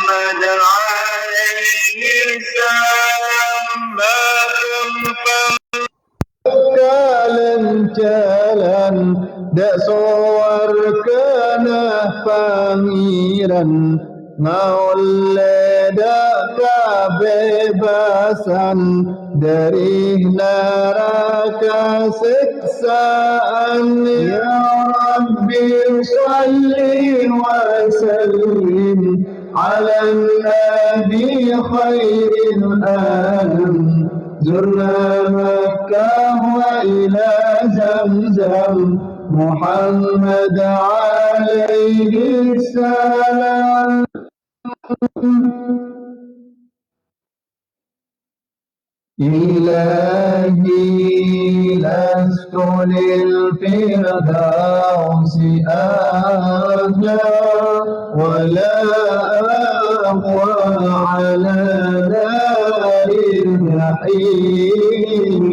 محمد عليه السلام ما jalan dak sowar kena pangeran ngoleh dak kebebasan dari neraka siksaan ya Rabbi salli wa sallim ala nabi khairil alam زرنا مكة وإلى زمزم محمد عليه السلام إلهي لست للفردوس أهلا ولا أقوى على نار الجحيم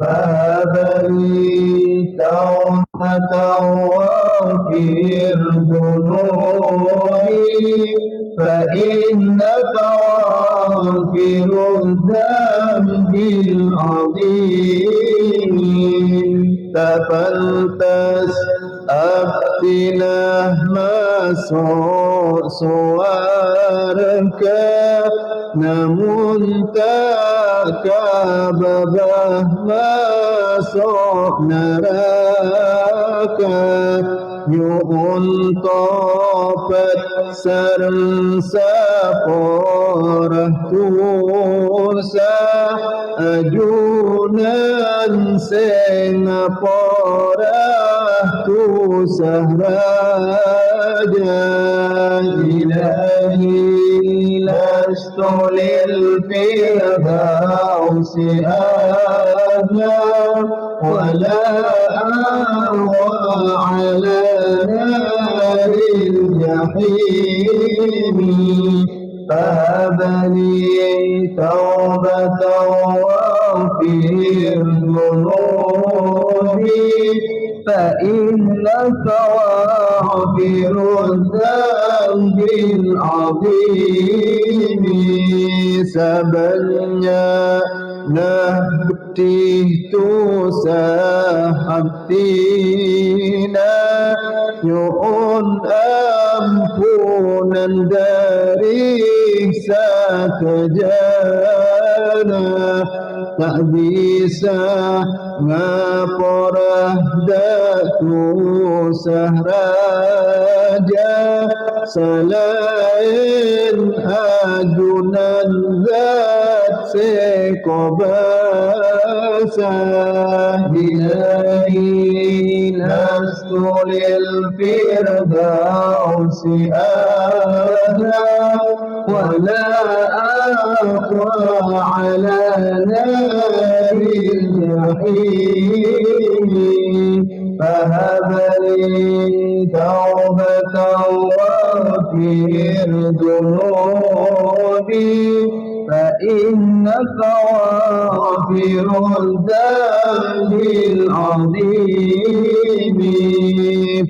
فبني توبة واغفر ذنوبي فإنك غافر الذنب العظيم تفلتس أفتنه ما صورك namun takabah masuk neraka nyuhun topat sersa porah tusa ajunan sengaporah tusah raja ilahi لست للفردوس أهلا ولا أهوى على نار الجحيم فهب لي توبة واغفر ذنوبي فإنك غافر الذنب العظيم sebenarnya nabti tu sahabtina nyuhun ampunan dari sakejana tak bisa ngaporah datu sahraja selain ajunan zat sekobasa ilahi lastu lil firdausi ahla wala aqwa ala nari الجحيم فهب لي توبة واغفر ذنوبي فإنك غافر الذنب العظيم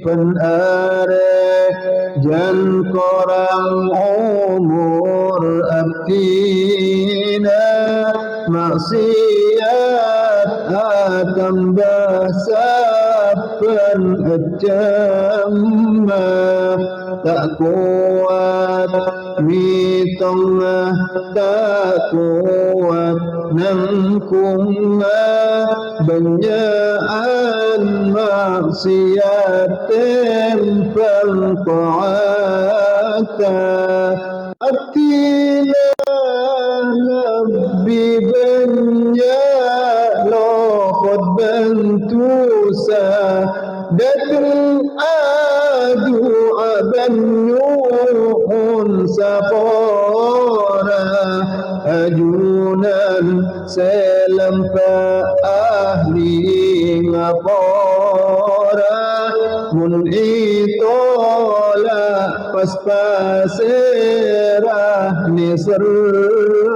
فالآرك جن korang umur abdina maksiat akan basapan ejama tak kuat mitongah tak kuat nangkumah benyaan maksiat tempel ta'ata atilah lebih banyak lohot bantu datul adu abanyuhun sapora ajunan selampa ahli ngapora mun itola pas-pasirah nisrah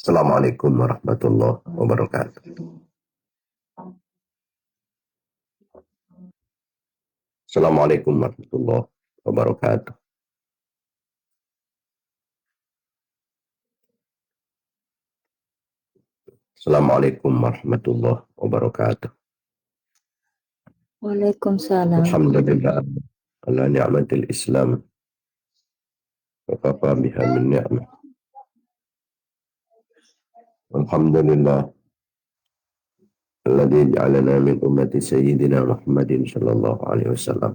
Assalamualaikum warahmatullahi wabarakatuh. Assalamualaikum warahmatullahi wabarakatuh. Assalamualaikum warahmatullahi wabarakatuh. Waalaikumsalam. Alhamdulillah ala ni'matil Islam wa kafa biha min ni'mah. Alhamdulillah alladzi ja'alana min ummati sayyidina Muhammadin sallallahu alaihi wasallam.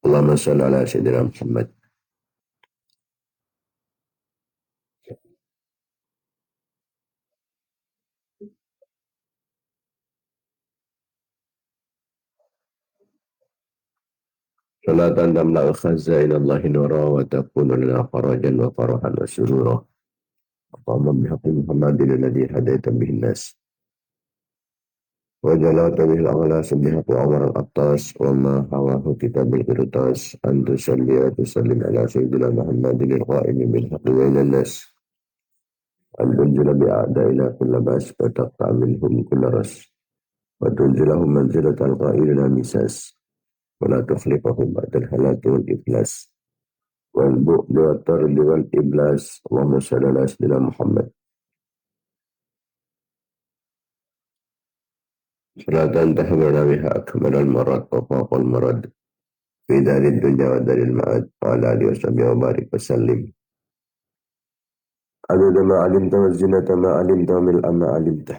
Allahumma shalli ala sayyidina Muhammad. Salatan tamla'u khazain Allahi nura wa takunu lana farajan wa farahan wa surura. Allahumma bihaqqi Muhammadin alladhi hadaita bihi nas. Wa jalata bihil aglas bihaqqi Umar al-Attas wa ma hawahu kitabul qirtas an tusalli wa tusallim ala sayyidina Muhammadin al-qa'imi bil haqqi wa ila nas. An tunjila bi'a'daina kulla bas wa taqta minhum kulla ras. Wa tunjilahum manzilatal qa'ilina misas. Wa la tukhlifahum ba'dal halaki wal iflas. Wal bu'li wa tarli wal iblas. Allahumma salli ala sayyidina Muhammad. Salatan tahmilna biha akmalal marad wa faqal marad fi darid dunya wa daril ma'ad wa ala alihi wa sahbihi wa barik wa sallim. Adada ma alimta wa zinata ma alimta wa mil'a ma alimta.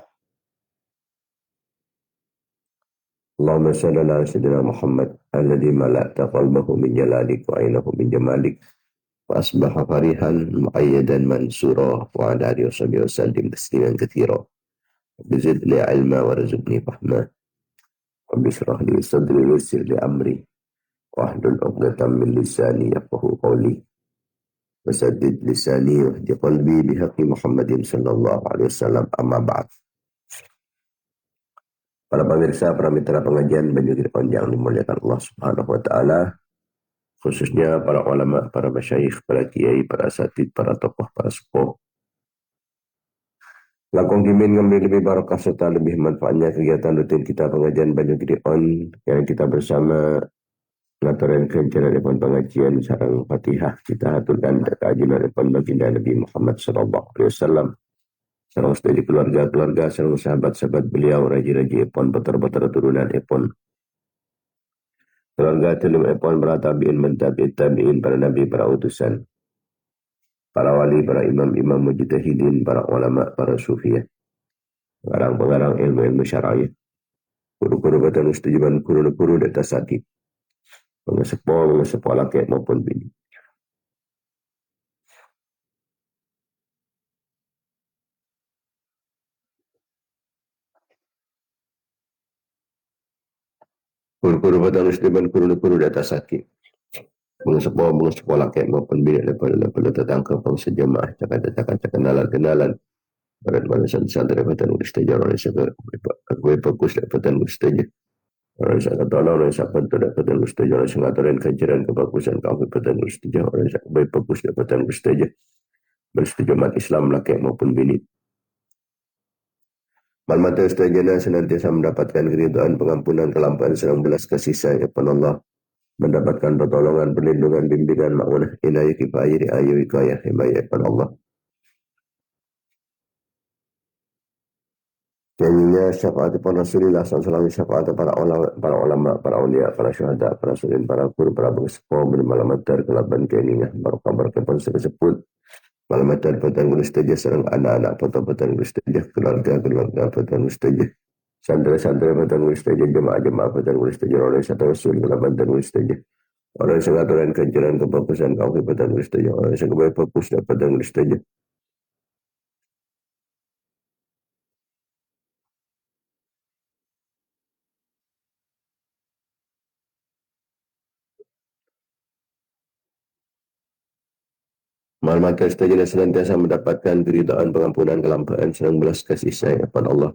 Allahumma salli ala sayyidina Muhammad alladhi mala'ta qalbahu min jalalik wa aynahu min jamalik wa asbaha farihan mu'ayyadan mansura wa ala alihi wa sahbihi wa sallim tasliman katsira. Bizid li ilma wa rizqni fahma wa bishrah li sadri wa yassir li amri wa ahlul 'uqdatam min lisani yafqahu qawli wa saddid lisani wa hdi qalbi bihaqqi Muhammadin sallallahu alaihi wasallam, amma ba'd. Para pemirsa, para mitra pengajian Banyu Kirkon yang dimuliakan Allah Subhanahu wa taala, khususnya para ulama, para masyayikh, para kiai, para asatid, para tokoh, para sepuh. Langkong kimin ngambil lebih barakah serta lebih manfaatnya kegiatan rutin kita pengajian Banyu Kirkon yang kita bersama pelataran kencaran depan pengajian sarang Fatihah kita haturkan kajian depan baginda Nabi Muhammad sallallahu alaihi wasallam. Sarang studi keluarga-keluarga, sarang sahabat-sahabat beliau, raji-raji epon, betar-betar turunan epon. Keluarga telum epon, para tabi'in, mentabi'in, tabi'in, para nabi, para utusan. Para wali, para imam-imam mujtahidin, para ulama, para sufiyah. Pengarang-pengarang ilmu-ilmu syara'iyah. Guru-guru batan ustujuban, guru-guru data sakit. Mengesepo laki maupun bini. Guru-guru batan ustujuban, guru-guru data sakit. Mengesepo laki maupun bini. Lepas tetangga bangsa jemaah. Cakap-cakap kenalan-kenalan. Pada santri batan ustujuban. Oleh sebab gue fokus batan ustujuban. Orang saya tolong orang saya bantu dapatan ustazah orang saya ngaturin kajian kebagusan kami dapatan ustazah orang saya baik bagus dapatan ustazah bersetuju umat Islam laki maupun bini. Malmata ustazah senantiasa mendapatkan keridhaan, pengampunan, kelamparan, serang belas kasih sayang Allah, mendapatkan pertolongan, perlindungan, bimbingan, ma'unah, inayah, kifayah, riayah, wikayah, himayah Allah. Janjinya syafaat para Rasulullah SAW, syafaat para ulama, para awliya, para syuhada, para sulin, para guru, para pengesepuh, bermalamadar, kelaban keningan, barakah pun sebut malamadar, batan guru stajah, serang anak-anak, batan guru stajah, keluarga, batan guru stajah, santri-santri pada nulis saja, jemaah-jemaah pada nulis saja, orang satu rasul pada nulis saja. Orang yang aturan kajian kebagusan kau pada nulis saja, orang yang kebaik fokus pada nulis saja. Maka setajana senantiasa mendapatkan keridhaan, pengampunan, kelampaan, senang belas kasih sayang kepada Allah.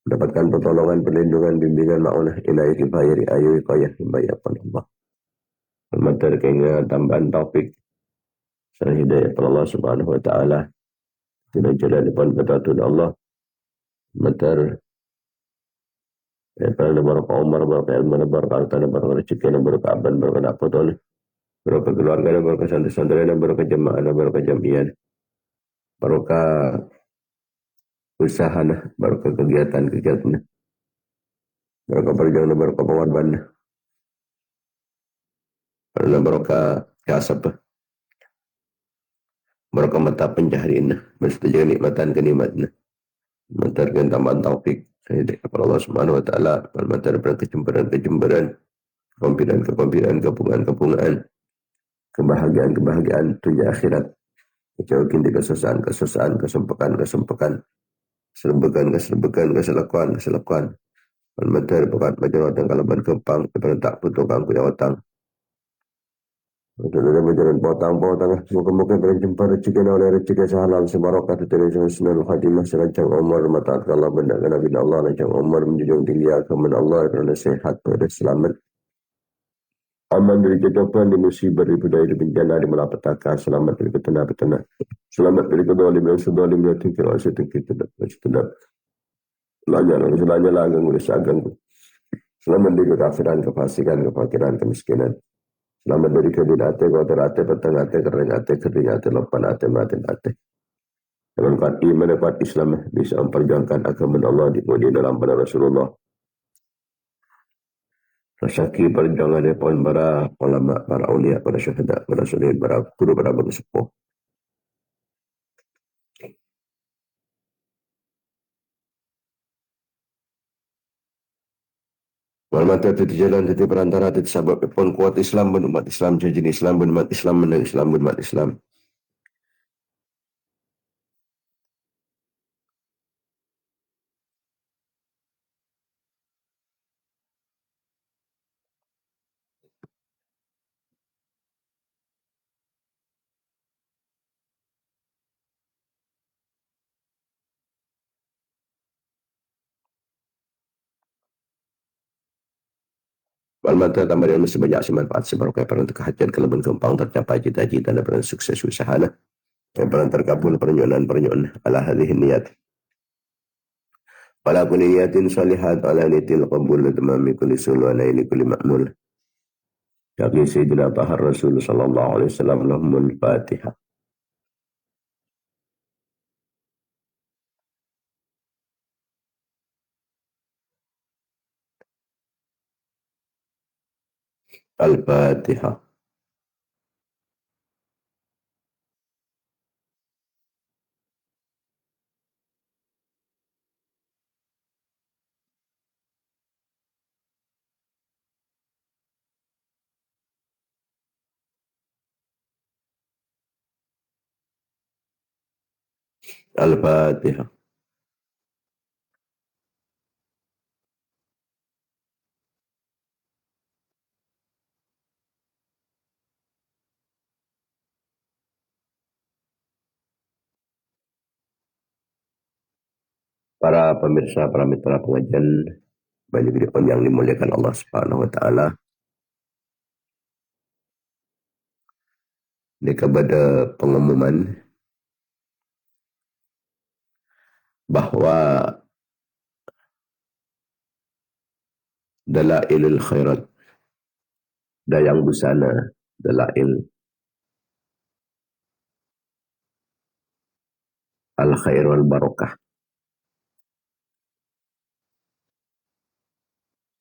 Mendapatkan pertolongan, perlindungan, bimbingan, ma'unah, inayah, kifayah, riayah, wiqayah, himbayah kepada Allah. Maka keinginan tambahan taufik, serta hidayah kepada Allah subhanahu wa ta'ala. Tidak jalan depan ketatun Allah. Maka pada barakah Umar, barakah ilmu, barakah harta, barakah rezeki, barakah aban, barakah dapat, barakah keluarga, barakah santri-santri, barakah jemaah, barakah jamiah, barakah usaha, barakah kegiatan-kegiatan, barakah perjalanan, barakah pengorban, barakah kasab, barakah mata pencaharian, bersetuju nikmatan kenikmatan, mentarkan tambahan taufik, kepada Allah subhanahu wa ta'ala, mentarkan kecemburan-kecemburan, kekompidan-kekompidan, kepungan-kepungan, kebahagiaan-kebahagiaan dunia akhirat, jauhkan dari kesusahan-kesusahan, kesempekan-kesempekan, keserbekan-keserbekan, keselakuan-keselakuan, mentar pekat majalah dan kalaban kempang, tak putukang kuya otang. Untuk berjalan potang-potang, semoga-moga berjumpa rezeki oleh rezeki sehalal sebarokat dari Sunnah Khatimah serancang umur mata Allah benda Nabi Allah rancang umur menjunjung tinggi agama Allah kerana sehat pada selamat aman dari kehidupan di musibah dari budaya di bencana di malapetaka selamat dari petana-petana selamat dari kedolim yang sedolim yang tingkir oleh setingkir tidak lanya lagang oleh sagang selamat dari kekafiran, kefasikan, kefakiran, kemiskinan. Selamat dari kebidate, kotor ate, petang ate, kering ate, lepan ate, mati ate. Dengan kuat iman dan kuat Islam bisa memperjuangkan agama Allah di dalam pada Rasulullah. Rasaki perjuangan dari para ulama, para ulia, para syuhada, para syuhid, para guru, para bersepuh. Mata titik jalan, titik perantara, titik sabab pun kuat Islam, benumat Islam, jajin Islam, benumat Islam, menang Islam, benumat Islam. Mata tambah ilmu sebanyak semanfaat sebarokah pernah terkehatian kelebihan kempang tercapai cita-cita dan pernah sukses usaha yang pernah terkabul pernyunan ala hadhihi niyat. Wala kulli niyatin salihat ala niyatil qabul tamami kulli sul wa naili kulli ma'mul. Yaqi Sayyidina Tahar Rasul sallallahu alaihi wasallam lahumul Fatihah. Al-Fatihah. Al-Fatihah. Para pemirsa, para mitra pengajian banyak video yang dimuliakan Allah Subhanahu wa taala. Ini kepada pengumuman bahwa dalailul khairat, dayang busana, dalail al-khair wal barakah.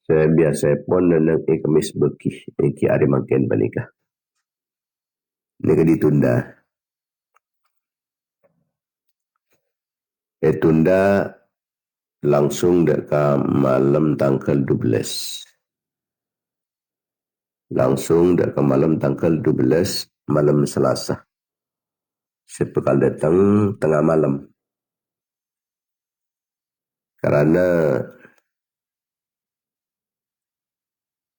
Saya biasa pun nenang kemis bekih iki hari makin banikah. Ini ditunda. Tunda langsung dekat malam tanggal 12. Langsung dekat malam tanggal 12 malam Selasa. Sepekal datang tengah malam. Karena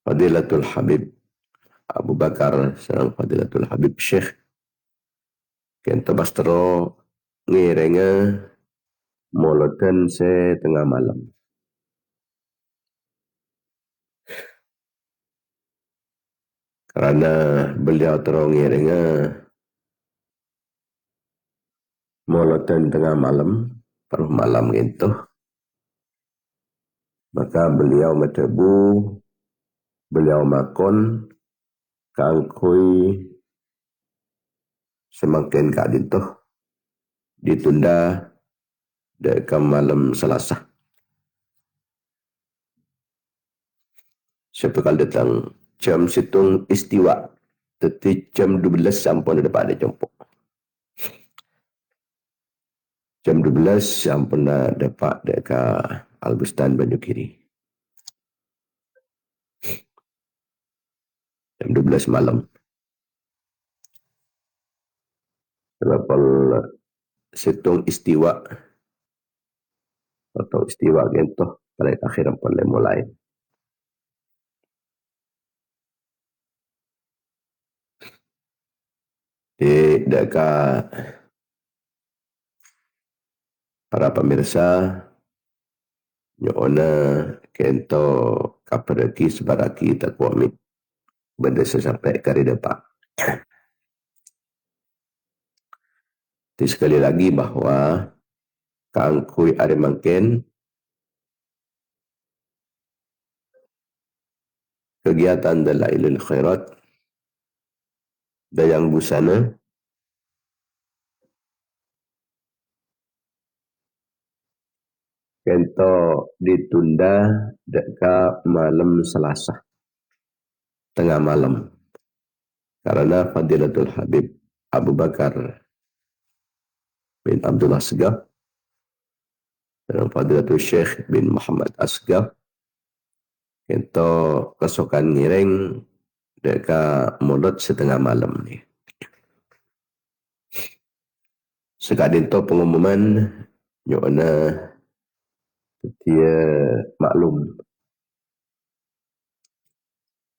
Fadilatul Habib Abu Bakar sang Fadilatul Habib Syekh kento bastro ngirenga moloten se tengah malam. Karena beliau terong ngirenga moloten tengah malam, paruh malam gitu. Maka beliau metebu, beliau makon kangkui semakin kadin tuh ditunda dekat malam Selasa. Sepekal datang jam situng istiwa. Tetapi jam 12 sampun dapat ada jemput. Jam 12 sampun dapat dekat Al-Bustan Banyu Kiri. Jam 12 malam. Lepas situng istiwa atau istiwa gentoh pada akhirnya boleh mulai. Di dekat para pemirsa nyona kento kaperaki sebaraki takwami benda sesampai kari depan. Sekali lagi bahawa kangkui ada mungkin kegiatan Dalailul Khairat dayang busana kento ditunda dekat malam Selasa tengah malam karena Fadilatul Habib Abu Bakar bin Abdullah Asgaf dan Fadilatul Syekh bin Muhammad Asgaf kento kesokan ngiring dekat mulut setengah malam ni. Sekadin to pengumuman nyona dia maklum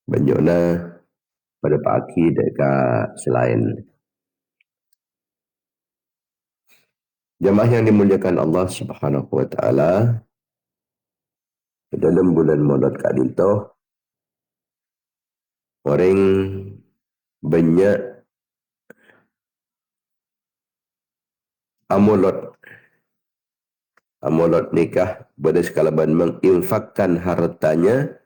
banyakna pada pagi dekat selain jemaah yang dimuliakan Allah Subhanahu wa taala dalam bulan Maulid kadin to orang banyak amolot nikah pada sekalaban menginfakkan hartanya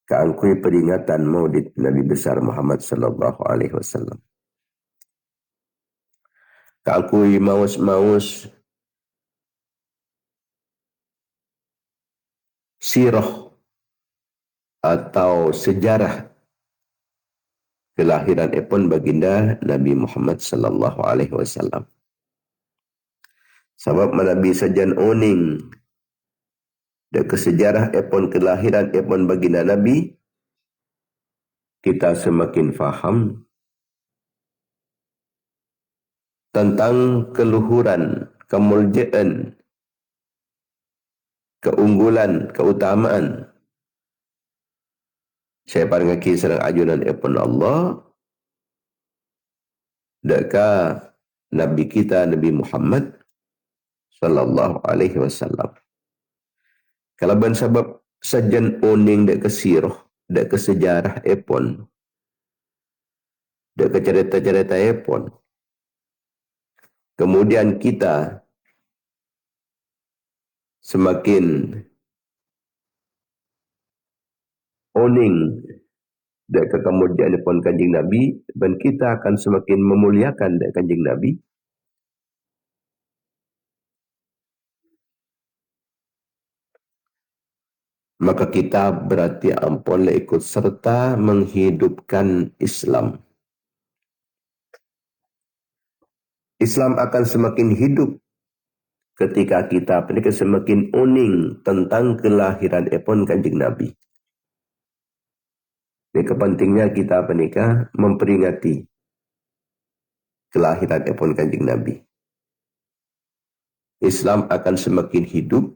keangkui peringatan Maulid Nabi besar Muhammad sallallahu alaihi wasallam. Keangkui maus sirah atau sejarah kelahiran epon baginda Nabi Muhammad sallallahu alaihi wasallam. Sebab Nabi sajan oning dan kesejarah epon kelahiran epon baginda Nabi, kita semakin faham tentang keluhuran, kemuliaan, keunggulan, keutamaan. Saya parangaki serang ajunan epon Allah dekat Nabi kita Nabi Muhammad sallallahu alaihi wasallam. Kalaban sebab sajan oning dek kesirah, dek kesejarah epon, dek cerita-cerita epon. Kemudian kita semakin oning dek kemudian epon kanjing Nabi dan kita akan semakin memuliakan dek kanjing Nabi. Maka kita berarti ampun ikut serta menghidupkan Islam. Islam akan semakin hidup ketika kita pernikah semakin uning tentang kelahiran epon Kanjeng Nabi. Ini kepentingnya kita pernikah memperingati kelahiran epon Kanjeng Nabi. Islam akan semakin hidup,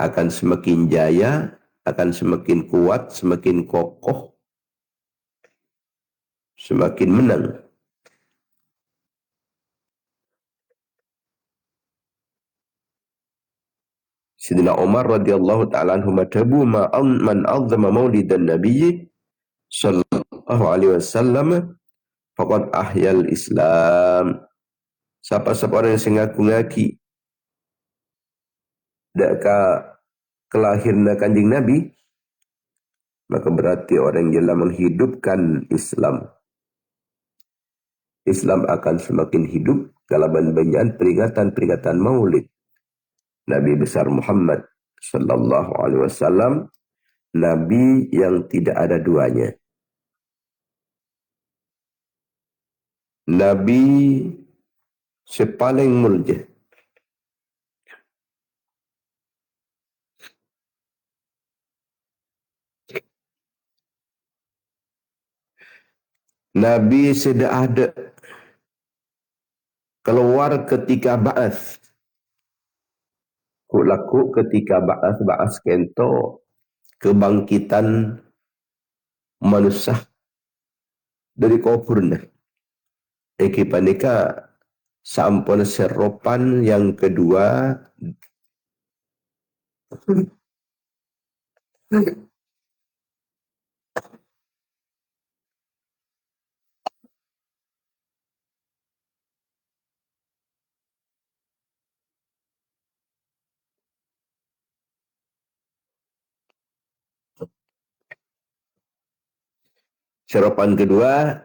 akan semakin jaya, akan semakin kuat, semakin kokoh, semakin menang. Sayyidina Umar radhiyallahu ta'ala anhu matabu man azzama maulidan nabiyyi sallallahu alaihi wasallam faqad ahyal Islam. Siapa-siapa orang yang sengaku-ngaki dekat kelahiran Kanjeng Nabi, maka berarti orang yang telah menghidupkan Islam. Islam akan semakin hidup dalam banyak peringatan-peringatan Maulid Nabi besar Muhammad sallallahu alaihi wasallam, nabi yang tidak ada duanya. Nabi sepaling mulia. Nabi tidak ada keluar ketika ba'ath. Laku ketika ba'ath kento kebangkitan manusia dari kuburnya. Eki panika sampun seropan yang kedua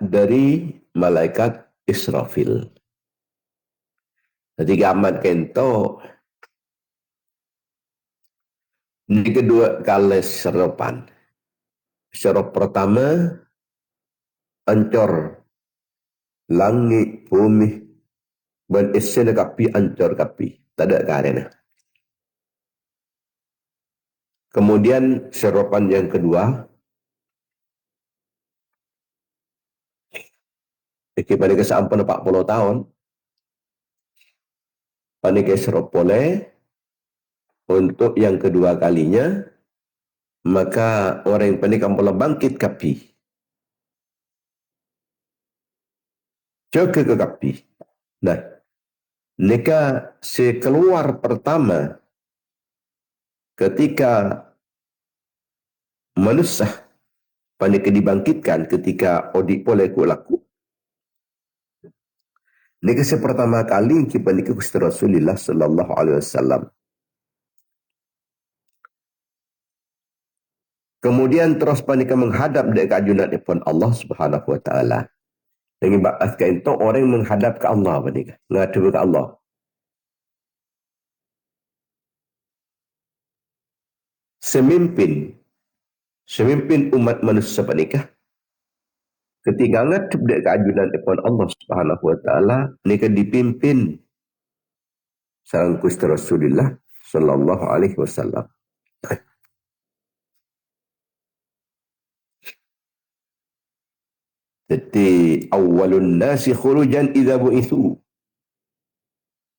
dari malaikat Israfil. Jadi amat kento ini kedua kali seropan. Serop pertama ancor langit bumi dan esena kapi ancor kapi. Tak ada karena. Kemudian seropan yang kedua pada kesampun 40 tahun panik serop boleh untuk yang kedua kalinya, maka orang yang panik ampun bangkit kapi jaga ke kapi. Nah, nika sekeluar pertama ketika manusia panik dibangkitkan ketika odik boleh laku. Nika pertama kali kita nika Gusti Rasulullah sallallahu alaihi wasallam. Kemudian terus panika menghadap dekat junatipun Allah Subhanahu wa taala. Dengan bakat itu orang menghadap ke Allah panika, ngadu ke Allah. Semimpin umat manusia panika ketika ngadep dekat junatipun Allah Subhanahu wa taala nika dipimpin sareng Gusti Rasulullah sallallahu alaihi wasallam. Jadi awalun nasi khurujan idza bu'itsu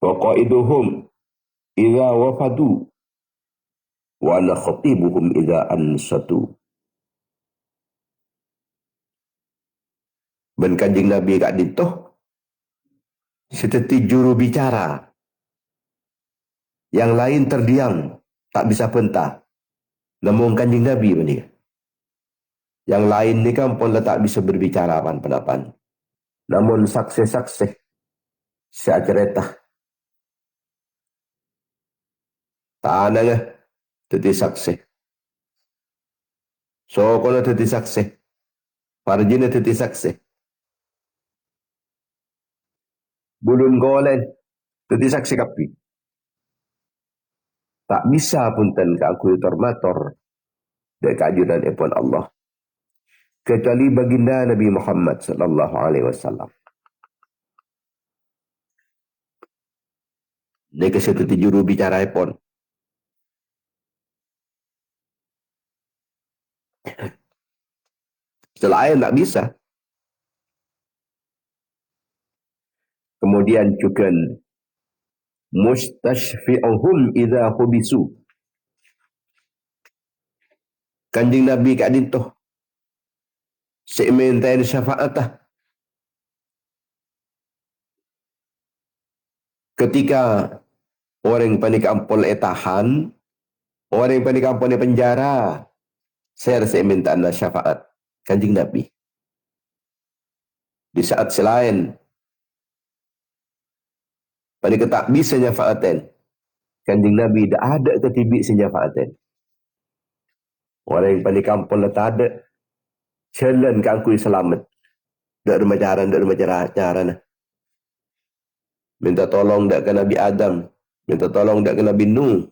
wa qaiduhum idza wafadu wa ana khatibuhum idza ansatu. Ben Kanjeng Nabi kat ditoh seperti juru bicara. Yang lain terdiam, tak bisa pentah. Namun Kanjeng Nabi ni. Yang lain ni kan pun tak bisa berbicara pan-pan. Namun saksi-saksi seacerita. Tak ada ke? Teti saksi. So, kalau teti saksi. Parjina teti saksi. Bulun golen. Teti saksi kapi. Tak bisa pun ten kalkulator motor. Dari keajudan epon Allah. Kecuali baginda Nabi Muhammad sallallahu alaihi wasallam. Dia ke situ juru bicara pun. Selain tak bisa. Kemudian juga mustashfi'uhum idza hubisu. Kanjeng Nabi kat dintoh segmentain syafaat ketika orang panik ampun tahan, orang panik ampun penjara, saya segmentaan syafaat kanjeng Nabi. Di saat selain panik tak bisa nyafaaten, kanjeng Nabi dah ada ketibik senyafaaten. Orang yang panik ampun tak ada, jalan ke aku selamat. Tak ada macaran. Minta tolong tak ke Nabi Adam. Minta tolong tak ke Nabi Nuh.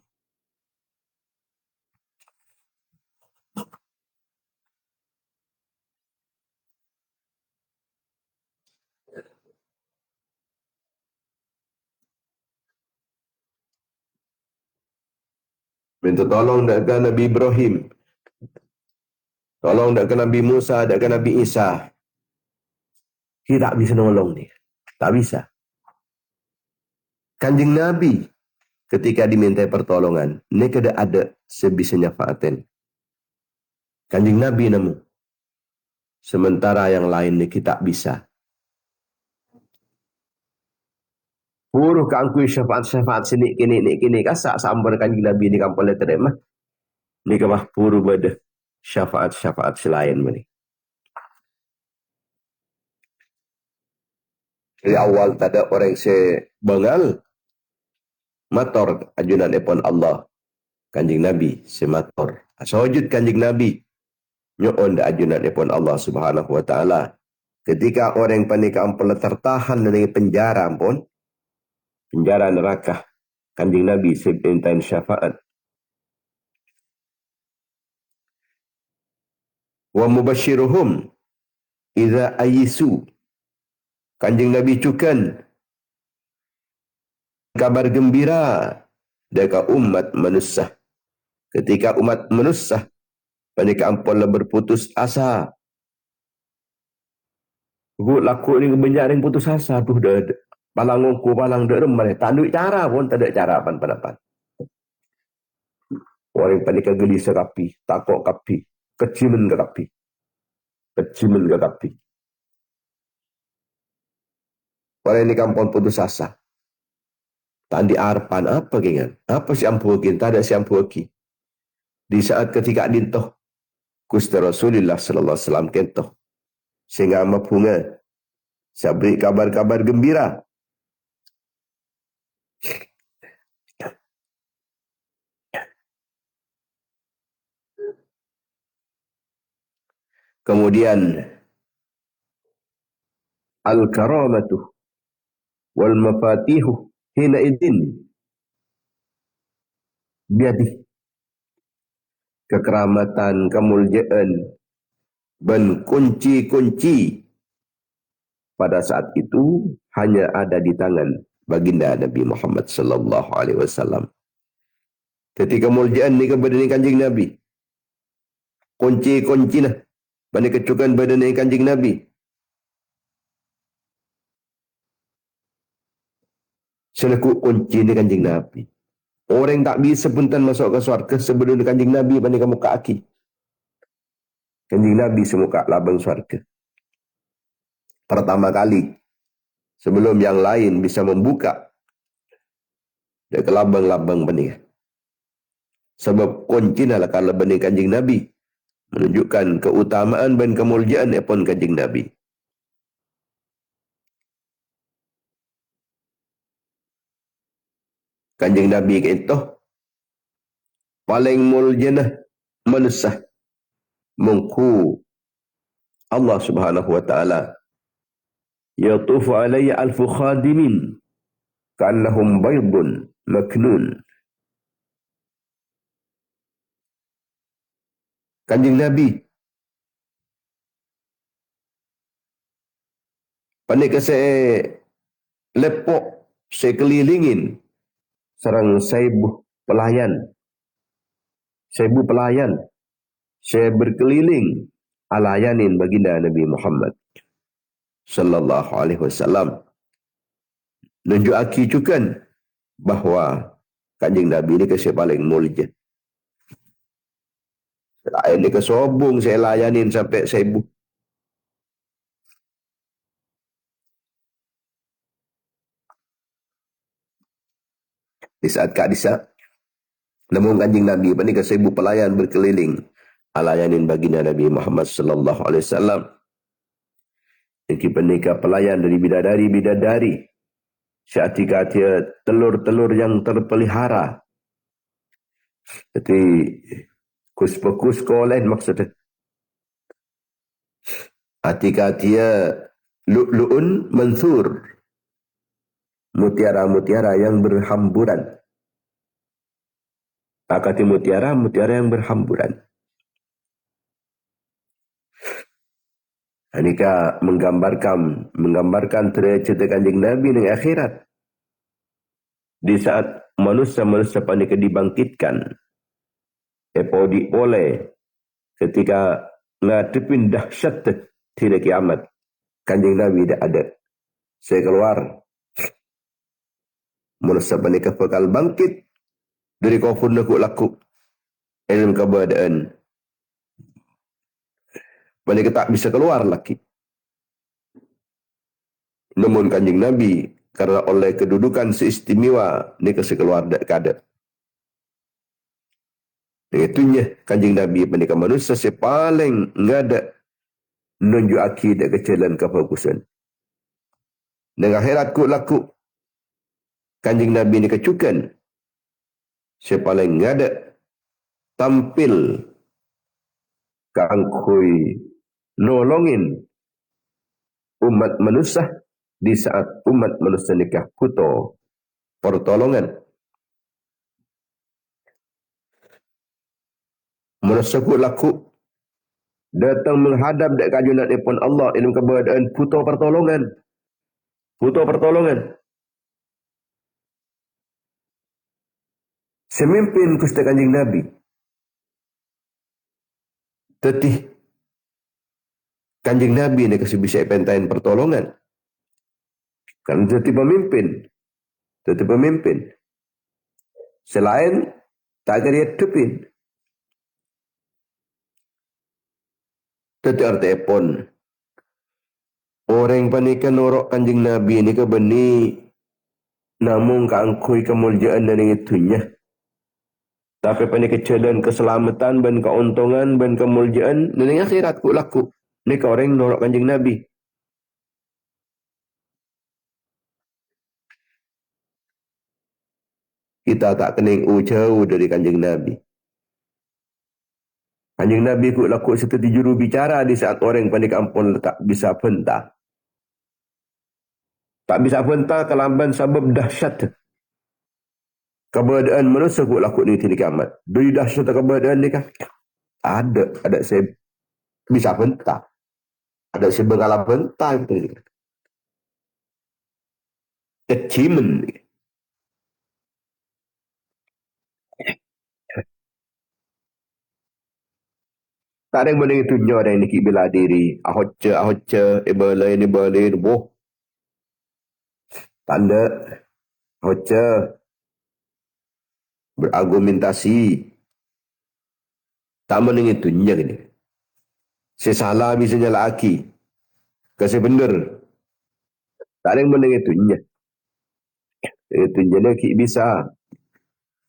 Minta tolong tak ke Nabi Ibrahim. Tolong tak ke Nabi Musa, tak ke Nabi Isa. Dia tak bisa nolong dia. Tak bisa. Kanjeng Nabi ketika diminta pertolongan, ini kada ada sebisanya faaten. Kanjeng Nabi namu. Sementara yang lain ni kita bisa. Puruh keangkui syafaat-syafaat sini kini kasak sambar kanjeng Nabi di kampung letter mah. Ni kemah puruh bada syafaat-syafaat selain ni. Dari awal tak ada orang sebengal mator ajunan epon Allah kanjeng Nabi semator. Sawajud kanjeng Nabi nyoon da ajunan epon Allah Subhanahu wa taala. Ketika orang panika ampun tertahan dari penjara pun, penjara neraka, kanjeng Nabi sebintain syafaat. Wa mubashiruhum idza ayisu. Kanjeng Nabi cukan kabar gembira dekat umat manusia. Ketika umat manusia panika ampun berputus asa. Gua laku ni kebenjara yang putus asa tuh dah palang ngongku palang dak remah tak ada cara pun tak ada cara pan. Orang panika gelisah kapi, takok kapi, kecimen ke kapi. Orang ini kampung putus asa. Tandi arpan apa kengan? Apa si ampuakin? Tak ada si ampuakin. Di saat ketika dintoh Gusti Rasulullah sallallahu alaihi wasallam kentoh sehingga mapunga saya beri kabar-kabar gembira. Kemudian al-karamatu wal mafatihu hina idin biadi. Kekeramatan, kemuliaan dan kunci-kunci pada saat itu hanya ada di tangan baginda Nabi Muhammad sallallahu alaihi wasallam. Ketika kemuliaan ni kepada kanjeng Nabi, kunci-kunci nah bani kecukan badan kanjeng Nabi. Selaku kunci ni kanjeng Nabi. Orang tak bisa punten masuk ke syurga sebelum kanjeng Nabi bani kamu ke aki. Kanjeng Nabi semuka labang syurga. Pertama kali sebelum yang lain bisa membuka dia ke labang-labang bani. Sebab kunci lah kalau bani kanjeng Nabi menunjukkan keutamaan dan kemuliaan epon kanjeng Nabi. Kanjeng Nabi itu paling mulia manusia mengku Allah Subhanahu wa taala yatufu alayya alfu khadimin ka'annahum baydun maknun. Kanjeng Nabi panik saya lepok saya kelilingin sareng saibuh pelayan. Saibuh pelayan. Saya berkeliling alayanin baginda Nabi Muhammad sallallahu alaihi wasallam. Nunjuk aki cukan bahawa kanjing Nabi ni kasih paling mulia. Lain ni kesobong saya layanin sampai saibuh. Di saat Kak Disa, namun kanjing Nabi ni ke 1,000 pelayan berkeliling alayanin baginda Nabi Muhammad sallallahu alaihi wasallam. Yang penikah pelayan dari bidadari-bidadari. Seatika dia telur-telur yang terpelihara. Jadi kus-kus lain maksudnya. Atika dia lu'lu'un mansur. Mutiara-mutiara yang berhamburan. Akati mutiara yang berhamburan. Anika menggambarkan cerita kanjeng Nabi di akhirat. Di saat manusia-manusia panika dibangkitkan. Epodi oleh ketika ngadepin dahsyat tidak kiamat. Kanjeng Nabi tidak ada. Saya keluar. Manusia panika bakal bangkit. Dari kufur nak laku. Ilmu keberadaan. Panika tak bisa keluar lagi. Namun kanjeng Nabi karena oleh kedudukan seistimewa ni kasih keluar dak kada. Itunya kanjeng Nabi panika manusia sepaling ngada nunjuk akidah kecairan kefokusan. Dengan akhirat ku laku kanjeng Nabi ni kecukan sepaling ngada tampil kangkui nolongin umat manusia di saat umat manusia nikah puto pertolongan. Manusia ku laku datang menghadap dek kajunan ipun Allah ilmu keberadaan puto pertolongan. Puto pertolongan. Semimpin kusta kanjeng Nabi. Tetih kanjeng Nabi ni kasih bisa pentain pertolongan. Kan tetih pemimpin. Tetih pemimpin. Selain tak kira tupin. Tetih arti epon. Orang panika norok kanjeng Nabi ni ke beni namun keangkui kemuliaan dan itunya. Tapi panika jalan keselamatan dan keuntungan dan kemuliaan dan akhirat ku laku. Ni ke orang norok kanjeng Nabi. Kita tak kening jauh dari kanjeng Nabi. Kanjeng Nabi ku laku seperti juru bicara di saat orang panika ampun tak bisa bentah. Tak bisa bentah kelamban sebab dahsyat. Keberadaan manusia ku laku ni tidak kiamat. Dari dahsyat keberadaan ni kah? Ada saya bisa bentah. Ada saya bengala bentah. Achievement. Tak ada yang boleh tunjuk ada yang nikik bela diri. Ahoca, ibalain, boh. Tanda. Ahoca. Berargumentasi. Tak boleh tunjuk ini. Saya salah misalnya laki. Kasih benar. Tak ada yang boleh tunjuk. Tunjuknya kik bisa.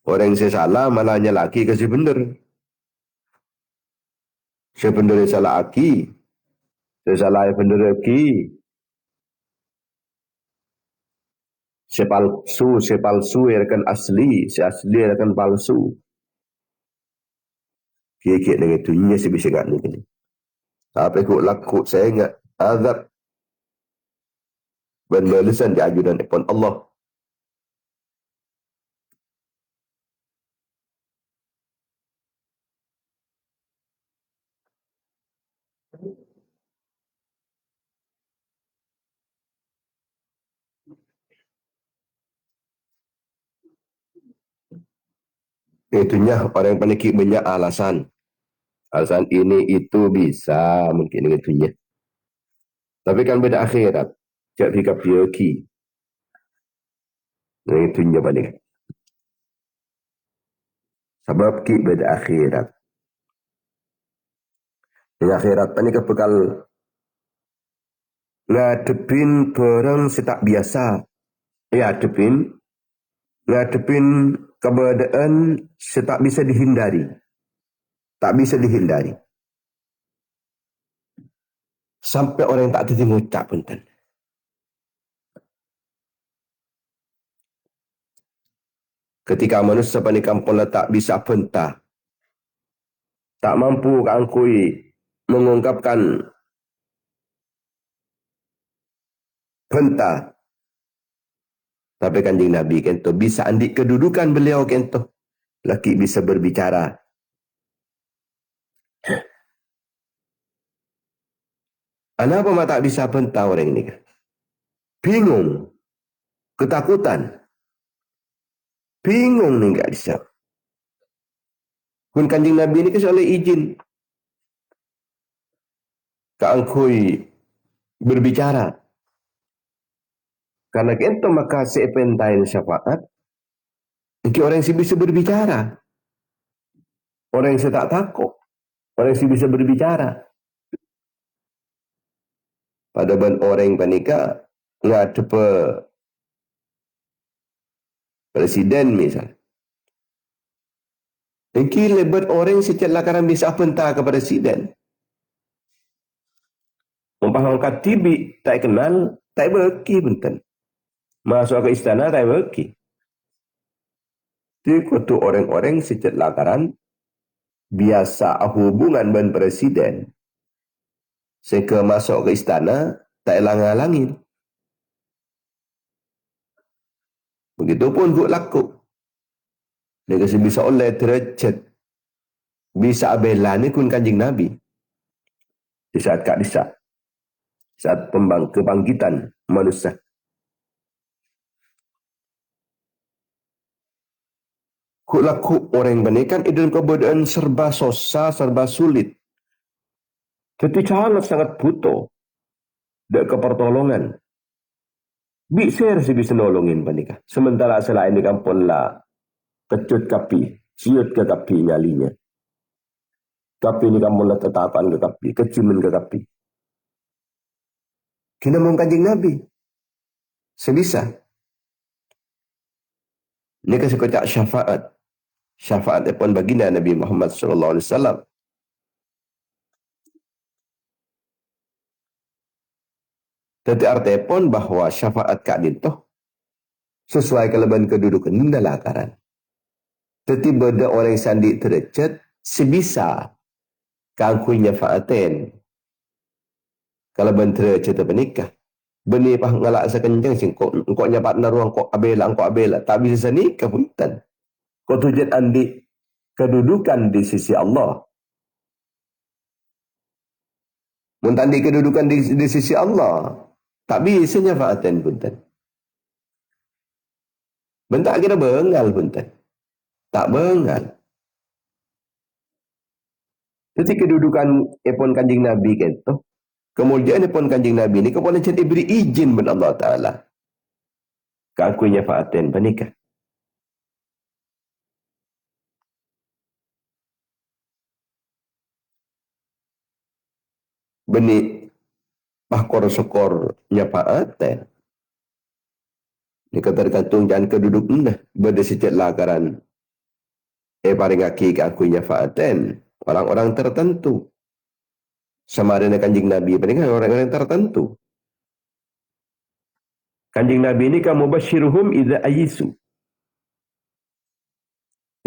Orang yang saya salah malahnya laki kasih benar. Saya benar salah laki. Saya salah benar laki. Saya palsu akan asli. Saya asli akan palsu. Kira-kira dengan tunjuknya saya bisa kat ni. Tapi kok laku saya ingat azab. Dan balasan di ajudan ipun Allah. Itunya orang yang panik banyak alasan. Alasan ini itu bisa mungkin itunya. Tapi kan beda akhirat. Cak tika piaki. Itunya balik. Sebab ki beda akhirat. Yang akhirat panik bekal ngadepin barang setak biasa. Ya, ngadepin keberadaan setak bisa dihindari. Tak bisa dihindari. Sampai orang yang tak terti ngucap pun kan. Ketika manusia panik kampung tak bisa pentah. Tak mampu angkui mengungkapkan pentah. Tapi kanjeng Nabi kento bisa andik kedudukan beliau kento. Laki bisa berbicara. Kenapa tak bisa pentah orang ini? Bingung. Ketakutan. Bingung ni enggak bisa. Kun kanjeng Nabi ni kasi oleh izin. Kaangkui berbicara. Karena kento maka sepentain syafaat. Iki orang yang bisa berbicara. Orang yang tak takut. Orang yang bisa berbicara. Pada ban orang yang panika ngadep presiden misal. Iki lebat orang secara lakaran bisa pentah ke presiden. Umpamangkat tibi tak kenal, tak berki benten. Masuk ke istana tak berki. Itu kutu orang-orang secara lakaran biasa hubungan dengan presiden. Sehingga masuk ke istana tak elang-alangin. Begitupun guk laku. Dia kasi bisa oleh derajat. Bisa abela ni kun kanjing Nabi. Di saat kak disa. Saat kebangkitan manusia. Guk laku orang banikan dalam keadaan serba susah, serba sulit. Jadi sangat butuh. Dek kepertolongan. Bisa bisa nolongin panika. Sementara selain di kampung lah. Kecut kapi. Siut ke kapi nyalinya. Kapi ni kamu lah tetapan ke kapi. Kecimin ke kapi. Kena mau kanjeng Nabi. Sebisa. Ini kasi kocak syafaat. Syafaat pun baginda Nabi Muhammad SAW. Tetapi artinya pun bahawa syafaat Kak Dintoh sesuai kelebihan kedudukan ini adalah lakaran. Tetapi beda orang sandi derajat sebisa kangkuinya faaten. Kelebihan derajat bernikah. Benih pah ngalak sekencang sing kok nyapat naruang kok abela tak bisa nikah punten. Kau tujat andi kedudukan di sisi Allah. Muntandi kedudukan di sisi Allah. Tak bisa nyafaatan punten. Bentak kira bengal punten. Tak bengal. Jadi kedudukan epon kanjing Nabi kento. Kemuliaan epon kanjing Nabi ni kemudian jadi beri izin ben Allah Ta'ala. Keakui nyafaatan panikah. Benih pahkor sokor nyafaatan. Ini tergantung jangan keduduk anda. Beda sejak lakaran. Paling aki keakui nyafaatan. Orang-orang tertentu. Sama dengan kanjing Nabi. Paling orang-orang tertentu. Kanjing Nabi ini kamu basyiruhum idza ayisu.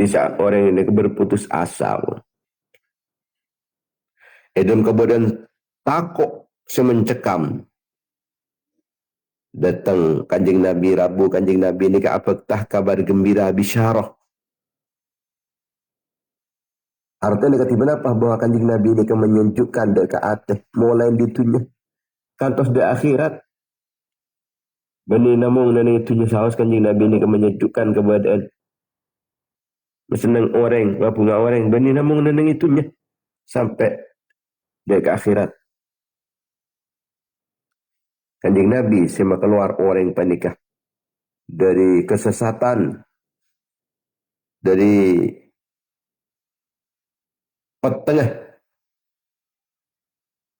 Di saat orang ini berputus asa. Dalam kemudian takut semencekam. Datang kanjing Nabi Rabu, kanjing Nabi ini ke apakah kabar gembira bisyarah. Artinya ketiba apa bahwa kanjing Nabi ini ke menunjukkan dekat atas mulai ditunya. Kantos di akhirat. Bani namung dan itunya sahaja kanjing Nabi ini ke menunjukkan keberadaan. Senang orang, berapa orang. Bani namung neneng itunya. Sampai dia ke akhirat. Kanjeng Nabi sema keluar orang panikah. Dari kesesatan. Dari petengah.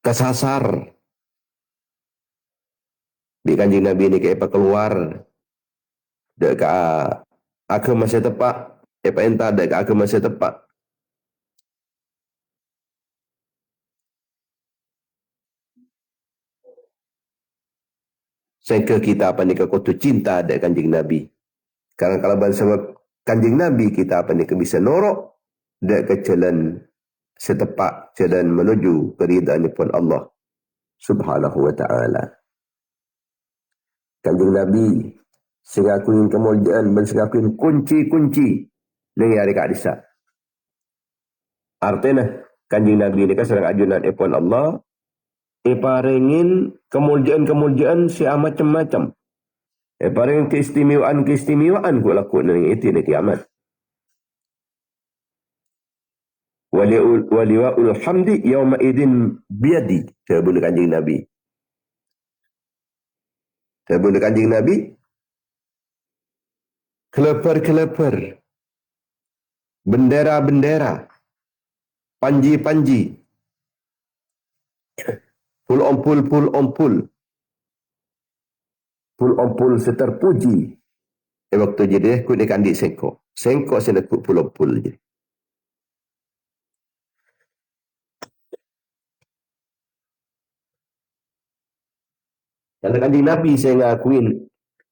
Kesasar. Di kanjeng Nabi ni kayak keluar. Dia ke agama saya tepat. Entah dia ke agama saya tepat. Sehingga kita apa ni kekutu cinta ada kanjeng Nabi. Karena kalau bersama kanjeng Nabi kita apa ni bisa norok dan ke jalan setepak jalan menuju keridhaan pun Allah Subhanahu wa taala. Kanjeng Nabi sengakuin kemuliaan dan sengakuin kunci-kunci dengan hari kadisa. Artinya kanjeng Nabi ini kan sedang ajunan pun Allah paringin kemuliaan-kemuliaan si macam-macam. Paringin keistimewaan ku laku dengan itu di kiamat. Waliwa'ul hamdi yawma idin biadi. Sebut kanjeng Nabi. Sebut kanjeng Nabi. Kelepar-kelepar. Bendera-bendera. Panji-panji. Pul-ompul. Pul-ompul seterpuji. Waktu jadi aku ni kandik sengkok. Sengkok saya nak pul-ompul je. Kalau kanjeng Nabi saya ngakuin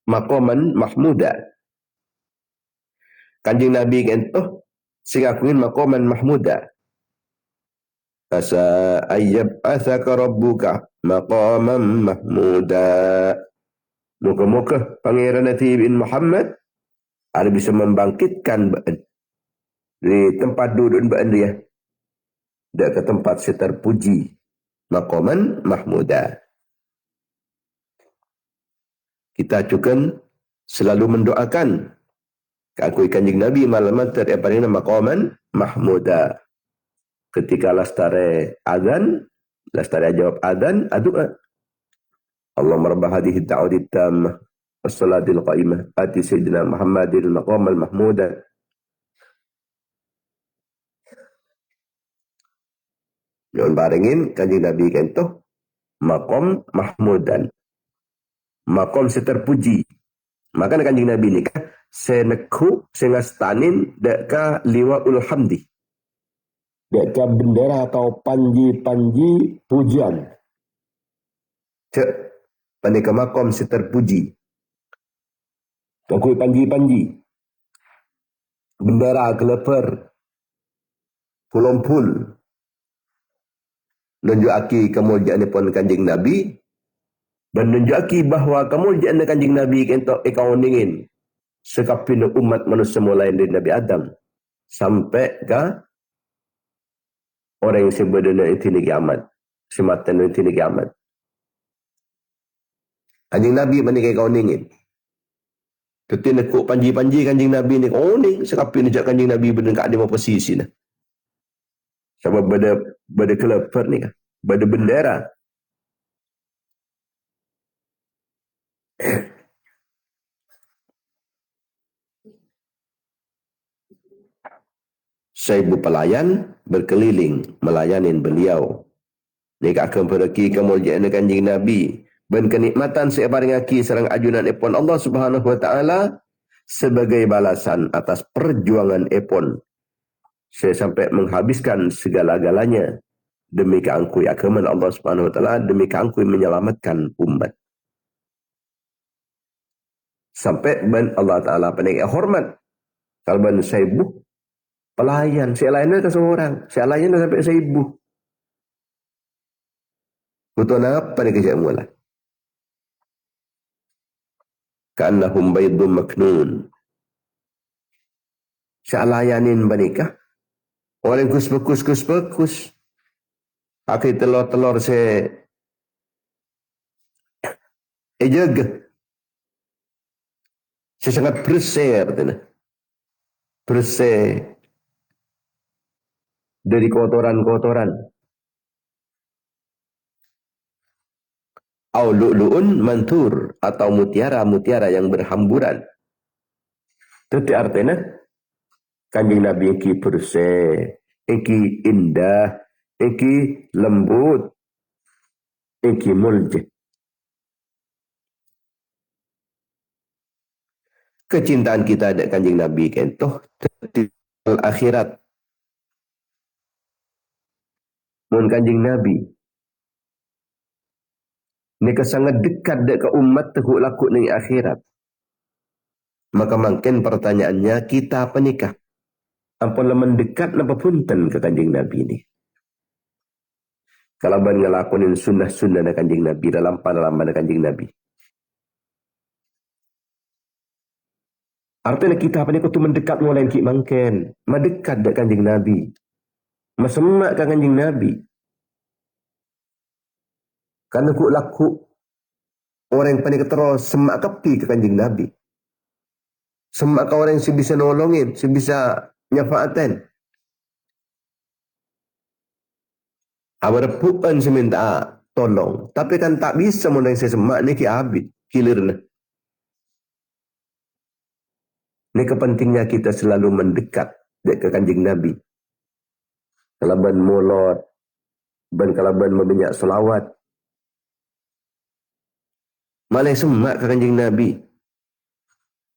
maqaman mahmuda. Kanjeng Nabi kan saya ngakuin maqaman mahmuda. Asa ayyab athaka rabbuka maqaman mahmuda. Muka-muka Pangeran Nabi bin Muhammad ada bisa membangkitkan di tempat duduk dia. Dan ke tempat seterpuji. Maqaman mahmuda. Kita juga selalu mendoakan keakui kanjeng Nabi malaman terdapat maqaman mahmuda. Ketika lastare azan, lastare jawab azan, doa. Allahumma rabb hadhihi ad-da'wati tammah was-salatil qa'imah ati sayyidina Muhammadil maqamal mahmuda. Yang barengin kanjeng Nabi kentoh maqam mahmudan. Maqam seterpuji. Maka kanjeng Nabi ni kan seneku sengastanin deka liwaul hamdi. Deka bendera atau panji-panji pujian. Cek panika maqam seterpuji. Takui panji-panji. Bendera kelepar. Pul-ompul. Nunjuki kemuliaan pun kanjeng Nabi. Dan menunjuki bahawa kemuliaan kanjeng Nabi kentok ikau ningin sekapin umat manusia mulai dari Nabi Adam sampai ke orang yang sebenarnya itu ni kiamat, sematan itu ni kiamat. Kanjeng Nabi mana kau ningin? Ketika nekuk panji-panji kanjeng Nabi ni kau ning sekapin ajak kanjeng Nabi benar kat dia posisi nah. Sebab benda kelepar ni kan, benda bendera. Seribu pelayan berkeliling melayanin beliau. Ni akan pergi kemuliaan kanjeng Nabi. Dan kenikmatan sebarang aki serang ajunan epon Allah Subhanahu wa taala sebagai balasan atas perjuangan epon. Saya sampai menghabiskan segala-galanya demi keangkui agama Allah Subhanahu wa taala, demi keangkui menyelamatkan umat. Sampai ben Allah taala pening hormat. Kalau ben seribu pelayan, saya layannya ke seorang, saya layannya sampai 1000. Kutuan apa ni kejap mula? Ka'annahum baydun maknun. Saya layanin banikah. Orang kus-kus. Akhir telur-telur saya jaga. Saya sangat berser. bersih dari kotoran-kotoran. Au lu'lu'un manthur, atau mutiara-mutiara yang berhamburan. Itu artinya Kanjeng Nabi iki bersih, iki indah, iki lembut, iki mulj. Kecintaan kita ada Kanjeng Nabi kentoh di akhirat. Mun Kanjeng Nabi ni sangat dekat dekat umat teguk laku ni akhirat. Maka mungkin pertanyaannya, kita apa nikah? Ampun mendekat napa punten ke Kanjeng Nabi ni. Kalau ban ngelakonin sunnah-sunnah na Kanjeng Nabi dalam pengalaman Kanjeng Nabi. Artinya kita apa ni kutu mendekat mulai ki mungkin, mendekat dek Kanjeng Nabi. Masemak ke Kanjeng Nabi. Karena ku laku orang yang panik terus semak kepi ke Kanjeng Nabi. Semak ke orang yang si bisa nolongin, si bisa nyafaaten. Abarpuan seminta tolong, tapi kan tak bisa mulai saya semak ni ki abid, kilirna. Ini kepentingnya kita selalu mendekat ke Kanjeng Nabi. Kalaban mulot, ban kalaban meminyak selawat. Malah semak ke Kanjeng Nabi.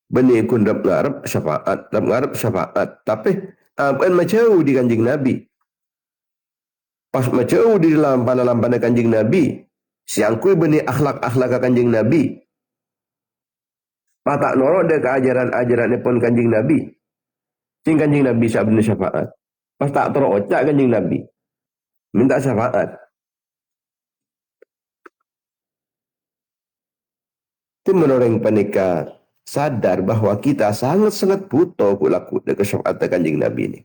Bani ikun rap ngarap syafaat. Tapi apa macam di Kanjeng Nabi. Pas macam di dalam panah Kanjeng Nabi, siangkui bani akhlak Kanjeng Nabi. Patak norok dia ke ajaran pun Kanjeng Nabi. Sing Kanjeng Nabi sabda syafaat. Pas tak terocak Kanjeng Nabi, minta syafaat. Tim orang panika sadar bahawa kita sangat-sangat butuh kulaku dengan syafaat Kanjeng Nabi ini.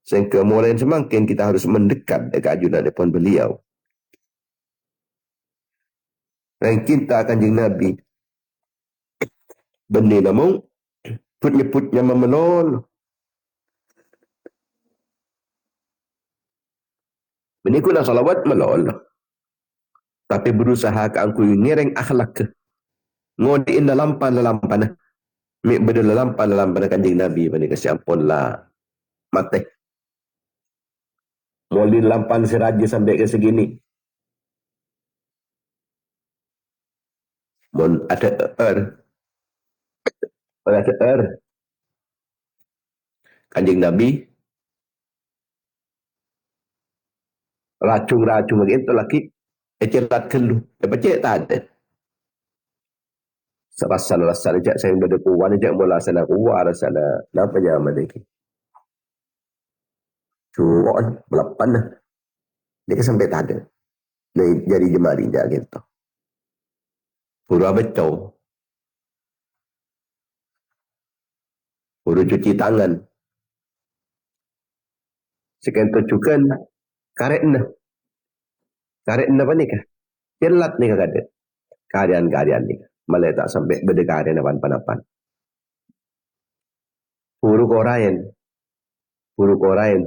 Sehingga mulai semakin kita harus mendekat dengan ajudan depan beliau. Dan kita Kanjeng Nabi benih namun put-nyeputnya memelol. Benih kuna salawat melol. Tapi berusaha ke angku ngereng akhlak ke. Ngodiin dalam panah. Mik beda dalam panah Kanjeng Nabi. Benih kasih ampun lah. Mati. Molin lampan seraja sampai ke segini. Mon ada Kanjeng Nabi racung begitu lagi ecerat kelu pecek tak ada serasa jak saya berdepuan jak mula sana kuar sana napa nyaman lagi cuan belapan dia sampai tak ada jadi jemari jak gitu pura betul pura cuci tangan sekian tujukan karet apa ni kah? Celat ni kah ada? Karyan ni. Malah tak sampai berdekaryan apa-apa. Puru korayan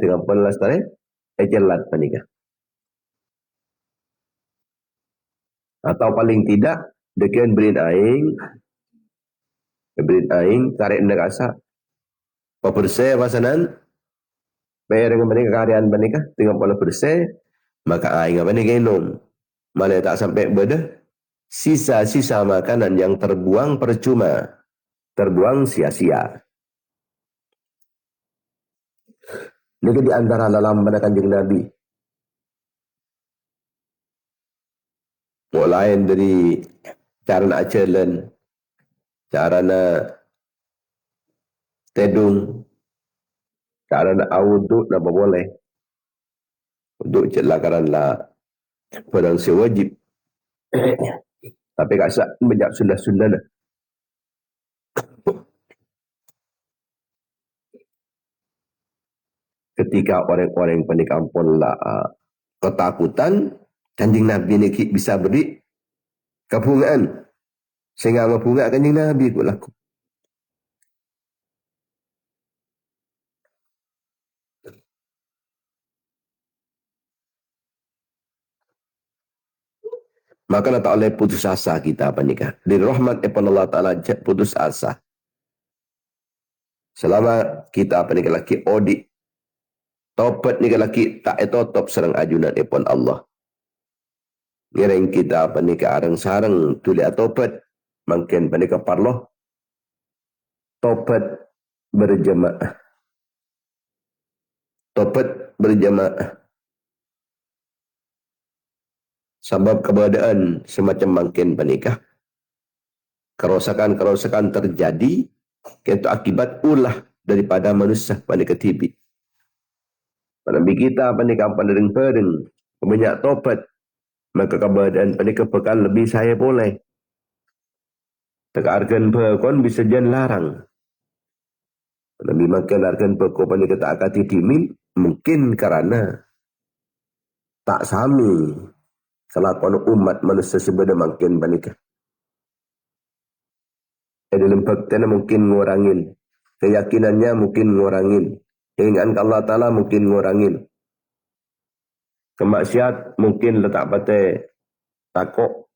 tengah pelas tadi. Celat apa ni kah? Atau paling tidak dekian berin aing karet nak asa. Pebersih pasanan. Bayar dengan mereka karyan menikah tengah pola bersih. Maka aing apa ni genom. Malah tak sampai beda. Sisa-sisa makanan yang terbuang percuma. Terbuang sia-sia. Ini di antara dalam pada Kanjeng Nabi. Mulai dari cara nak jalan. Cara nak tedung. Cara nak awuduk nak boleh. Untuk celakaran lah. Padang sewajib. Tapi kasar banyak sunnah-sunnah dah. Ketika orang-orang panik ampun lah ketakutan, Kanjeng Nabi ni bisa beri kepungaan. Sehingga mempunga Kanjeng Nabi ku laku. Maka nak tak boleh putus asa kita apa nikah. Di rahmat Allah Ta'ala putus asa. Selama kita apa nikah laki audit. Topat nikah laki tak etotop serang ajunan ipon Allah. Ngereng kita apa nikah arang sarang tulis topat. Mungkin apa nikah parloh. Topat berjemaah. Topat berjemaah. Sebab keberadaan semacam mungkin penikah. Kerosakan-kerosakan terjadi. Itu akibat ulah daripada manusia penikah tibi. Nabi kita penikah pandering-pandering. Banyak topat. Maka keberadaan penikah pekan lebih saya boleh. Tekarkan pekon bisa jan larang. Nabi makan larkan pekon penikah tak akati timin. Mungkin karena tak sami. Kelakuan umat manusia sebenarnya makin panikah. Dalam fakta mungkin ngurangin. Keyakinannya mungkin ngurangin. Keinginan Allah Ta'ala mungkin ngurangin. Kemaksiat mungkin letak batai takut.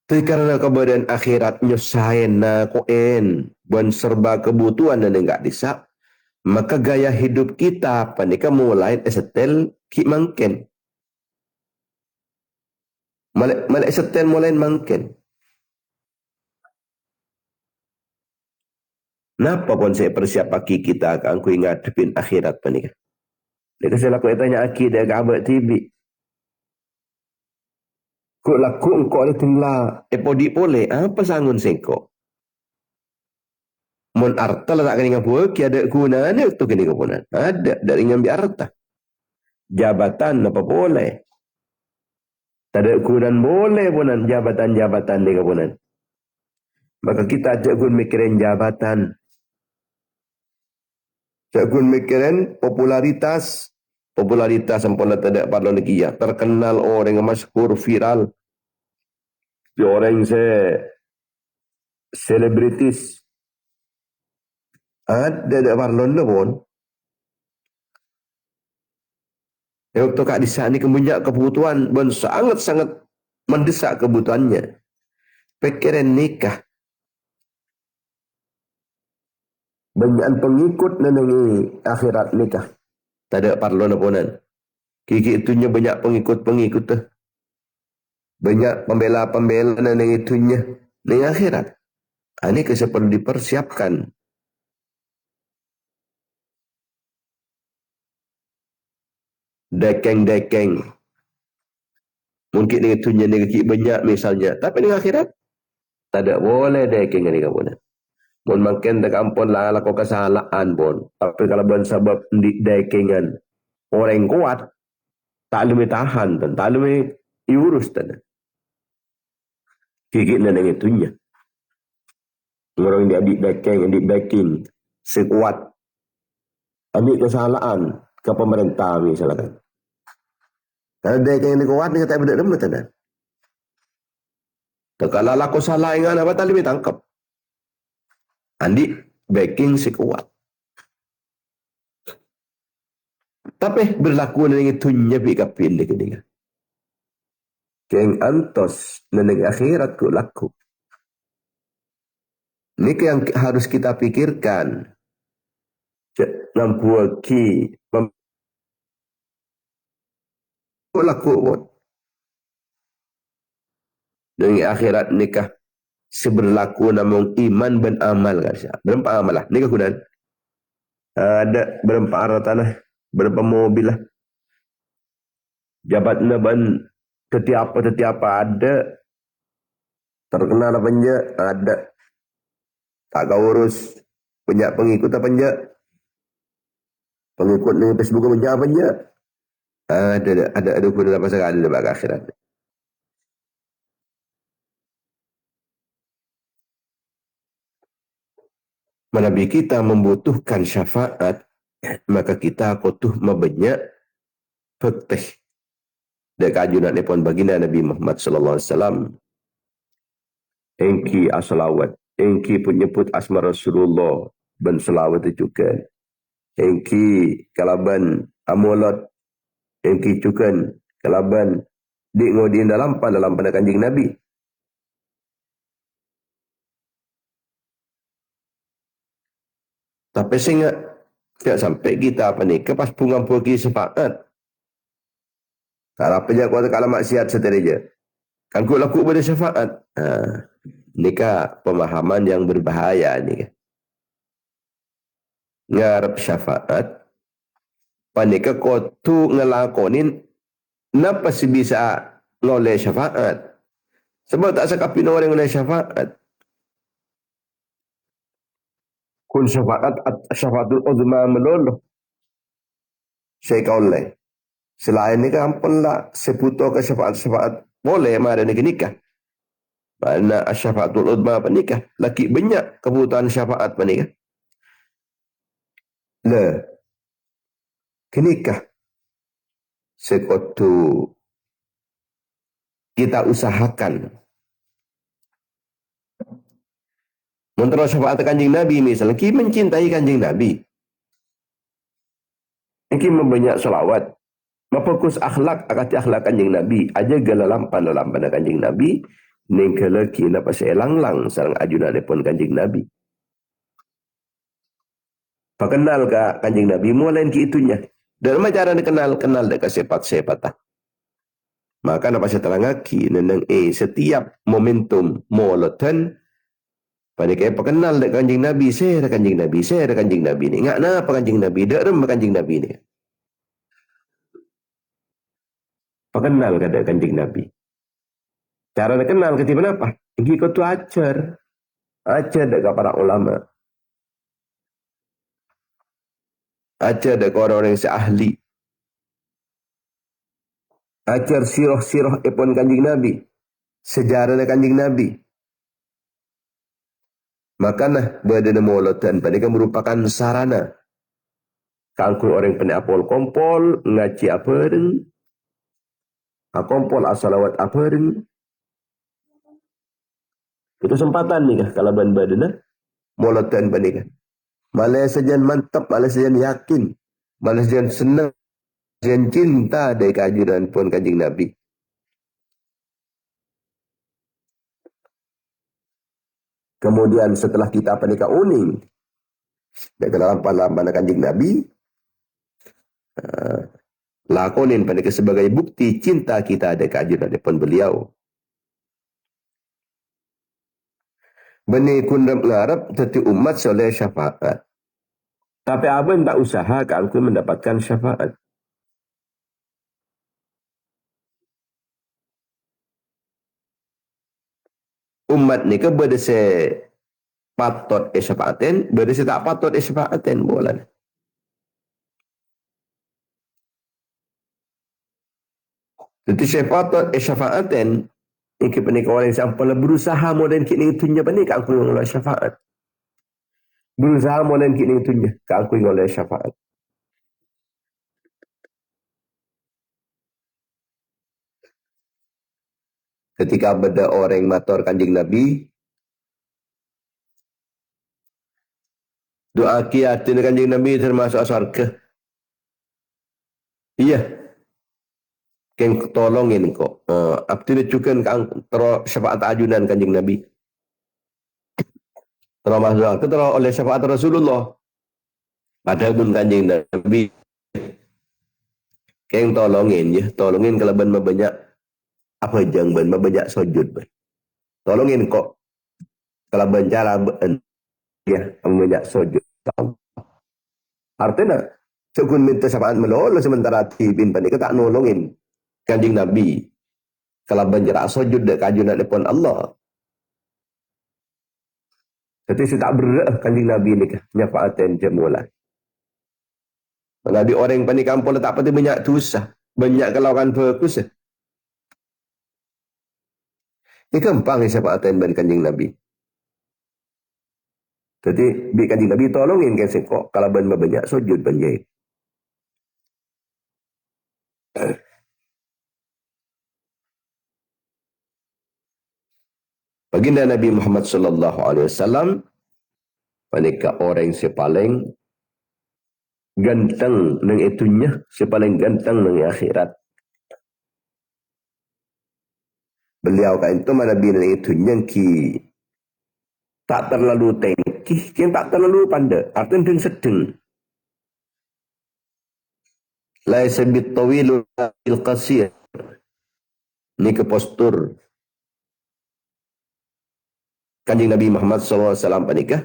Tapi karena keberadaan akhirat nyusahin na koen. Buan serba kebutuhan dan enggak disak. Maka gaya hidup kita panika mulai setel ki mangken. Malai setel mulai mangken. Napa konsep persiap pagi kita akan ku ingatipin akhirat panika. Dia saya laku tanya aki dia gabak tibi. Kok laku engkau ada tinggal epodi boleh apa sangun sengkok. Mun arta lah tak kena buat, ada gunanya untuk kena kepunan. Ada, dari ngambil arta. Jabatan apa boleh. Tak ada gunaan boleh punan jabatan-jabatan di kepunan. Maka kita ajak gun mikirin jabatan. Ajak gun mikirin popularitas. Popularitas sampun tak ada pada lagi ya. Terkenal orang yang masyhur viral. Orang selebritis. Ada parlon lah pun. Waktu kak di sana kemudian kebutuhan pun sangat-sangat mendesak kebutuhannya. Pikiran nikah. Banyak pengikut nengi akhirat nikah. Tak ada parlon apunan. Kiki itunya banyak pengikut-pengikut tu. Banyak pembela-pembela nengi itunya. Nengi akhirat. Ini perlu dipersiapkan. Dekeng-dekeng. Mungkin dengan tunya negeri banyak misalnya. Tapi dengan akhirat, tak ada boleh dekeng dengan kamu. Mun makin tak ampun lah laku kesalahan pun. Tapi kalau bukan sebab dekengan orang kuat, tak lebih tahan dan tak lebih diurus dan. Kikit dengan itunya. Orang dia adik dekeng, sekuat. Ambil kesalahan ke pemerintah misalkan. Kalau dia yang kuat ni kata benda lembut tak. Kalau laku salah ingat apa tak lebih tangkap. Andi backing si kuat. Tapi berlaku dengan itu nyebi kapil lagi ni. Keng antos neneng akhirat ku laku. Ini yang harus kita pikirkan. Nampu ki laku pun. Dengan akhirat nikah seberlaku namun iman dan amal kan. Berapa amal lah nikah kudan. Ada berapa arah tanah, berapa mobil lah. Jabat naban tetiapa ada. Terkenal apa aja ada. Tak kau urus banyak pengikut apa aja. Pengikut ni Facebook apa aja. Ada kuda apa sekali dalam akhirat. Nabi kita membutuhkan syafaat, maka kita kotuh mabanyak pektih. Dan kajunan pun baginda Nabi Muhammad sallallahu alaihi wasallam. Engki asalawat, engki pun nyebut asma Rasulullah dan selawat itu juga. engki kalaban amolot, engki cukan kalaban dik ngodin dalam pada kanjing Nabi. Tapi sehingga tidak sampai kita apa ni kepas pungang pergi sepakat. Kalau apa je kuasa kalau maksiat setelah je. Kan ku laku pada syafaat. Nikah pemahaman yang berbahaya ni. Ngarap syafaat. Panika kau tu ngelakonin. Napa si bisa ngoleh syafaat? Sebab tak sekapin orang ngoleh syafaat. Kun syafaatul uzma meloloh. Saya kaulai. Selain ni kan ampun lah. Seputar ke syafaat boleh mara ni nikah. Mana syafaatul uzma apa nikah. Laki banyak kebutuhan syafaat apa nikah. Le. Kenikah. Sekotu. Kita usahakan. Mentera syafaat kanjing Nabi misalnya. Kita mencintai kanjing Nabi. Kita membanyak selawat. Memfokus akhlak. Akati akhlak kanjing Nabi. Aja galalampan kanjing Nabi. Ningkala kita pasal lang sarang ajunan pun kanjing Nabi. Pakenal ka kanjing Nabi. Mulain ki itunya. Dan macam cara kenal dekat sepat-sepatah. Maka nak pasal terangaki. Nenang setiap momentum molotan. Pada kaya pakenal dekat kanjing Nabi. Saya ada kanjing Nabi. Saya ada kanjing Nabi ni. Ngak na apa kanjing Nabi. Dek rem kanjing Nabi ni. Pakenal ka dekat kanjing Nabi. Cara nak kenal ketiba apa? Ini kau tu ajar. Ajar dekat para ulama. Ajar dekat orang-orang yang seahli. Ajar sirah-sirah ipon kanjing Nabi. Sejarah kanjing Nabi. Makanlah berdana molotan. Padahal merupakan sarana. Kangku orang penapol kompol. Ngaji apa rin. Kompol asalawat apa rin. Itu sempatan ni kah kalau berdana molotan panikah. Malah saja mantap, malah saja yakin, malah saja senang, saja cinta dari keajuran pun kanjing Nabi. Kemudian setelah kita panikah uning dari dalam lampan kanjing Nabi, lakonin panikah sebagai bukti cinta kita dari keajuran pun beliau. Benih kundam ngarap teti umat soleh syafaat. Tapi abang tak usaha kalau mendapatkan syafaat. Umat ni ke berdesa patut syafaatin, berdesa tak patut syafaatin boleh. Jadi saya patut syafaatin. Ini penik orang yang sampai berusaha modern kini itunya penik aku oleh syafaat. Berusaha modern kini itunya aku oleh syafaat. Ketika ada orang matur kanjing Nabi, doa kiatin kanjing Nabi termasuk surga. Iya. Keng tolongin kok. Abdi dicukan terus syafaat ajunan kanjing Nabi. Terus masuk ke terus oleh syafaat Rasulullah. Padahal pun kanjing Nabi. Keng tolongin ya, tolongin kalau ben banyak apa jang ben banyak sujud ben. Tolongin kok kalau ben cara ben ya banyak sujud. Artinya cukun minta syafaat melolo sementara tibin panik tak nolongin. Kanjing Nabi kalau banjir sujud dek kajunan depan Allah. Jadi saya tak berat kanjing Nabi ni nyafaatan jemulan. Nabi orang panik kampung tak pati banyak dosa, banyak kelawan fokus. Ini gampang syafaatan ban kanjing Nabi. Jadi bi kanjing Nabi tolongin kan kok kalau ban banyak sujud banjir. Baginda Nabi Muhammad sallallahu alaihi wasallam panika orang yang paling ganteng nang itunya, si paling ganteng nang akhirat. Beliau kan itu mana bina itunya ki tak terlalu tengki, ki tak terlalu pandai, artinya deng sedeng. Laisa bitawilul qasir. Ini ke postur Kanjeng Nabi Muhammad SAW panikah.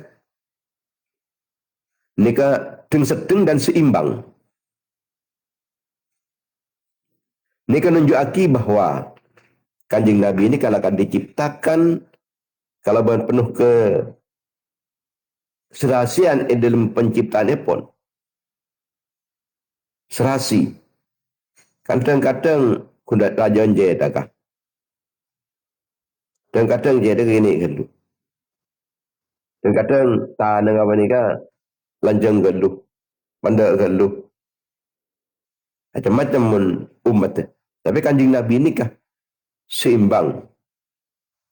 Nika deng sedeng dan seimbang. Nika nunjukaki bahwa Kanjeng Nabi ini kalau akan diciptakan, kalau penuh ke serasian dalam penciptaannya pun. Serasi. Kadang-kadang kundat raja je takah. Dan kadang je ada gini gelu. Dan kadang tak dengan apa nikah lanjang gelu, pandai gelu. Macam-macam umat. Tapi Kanjeng Nabi nikah seimbang.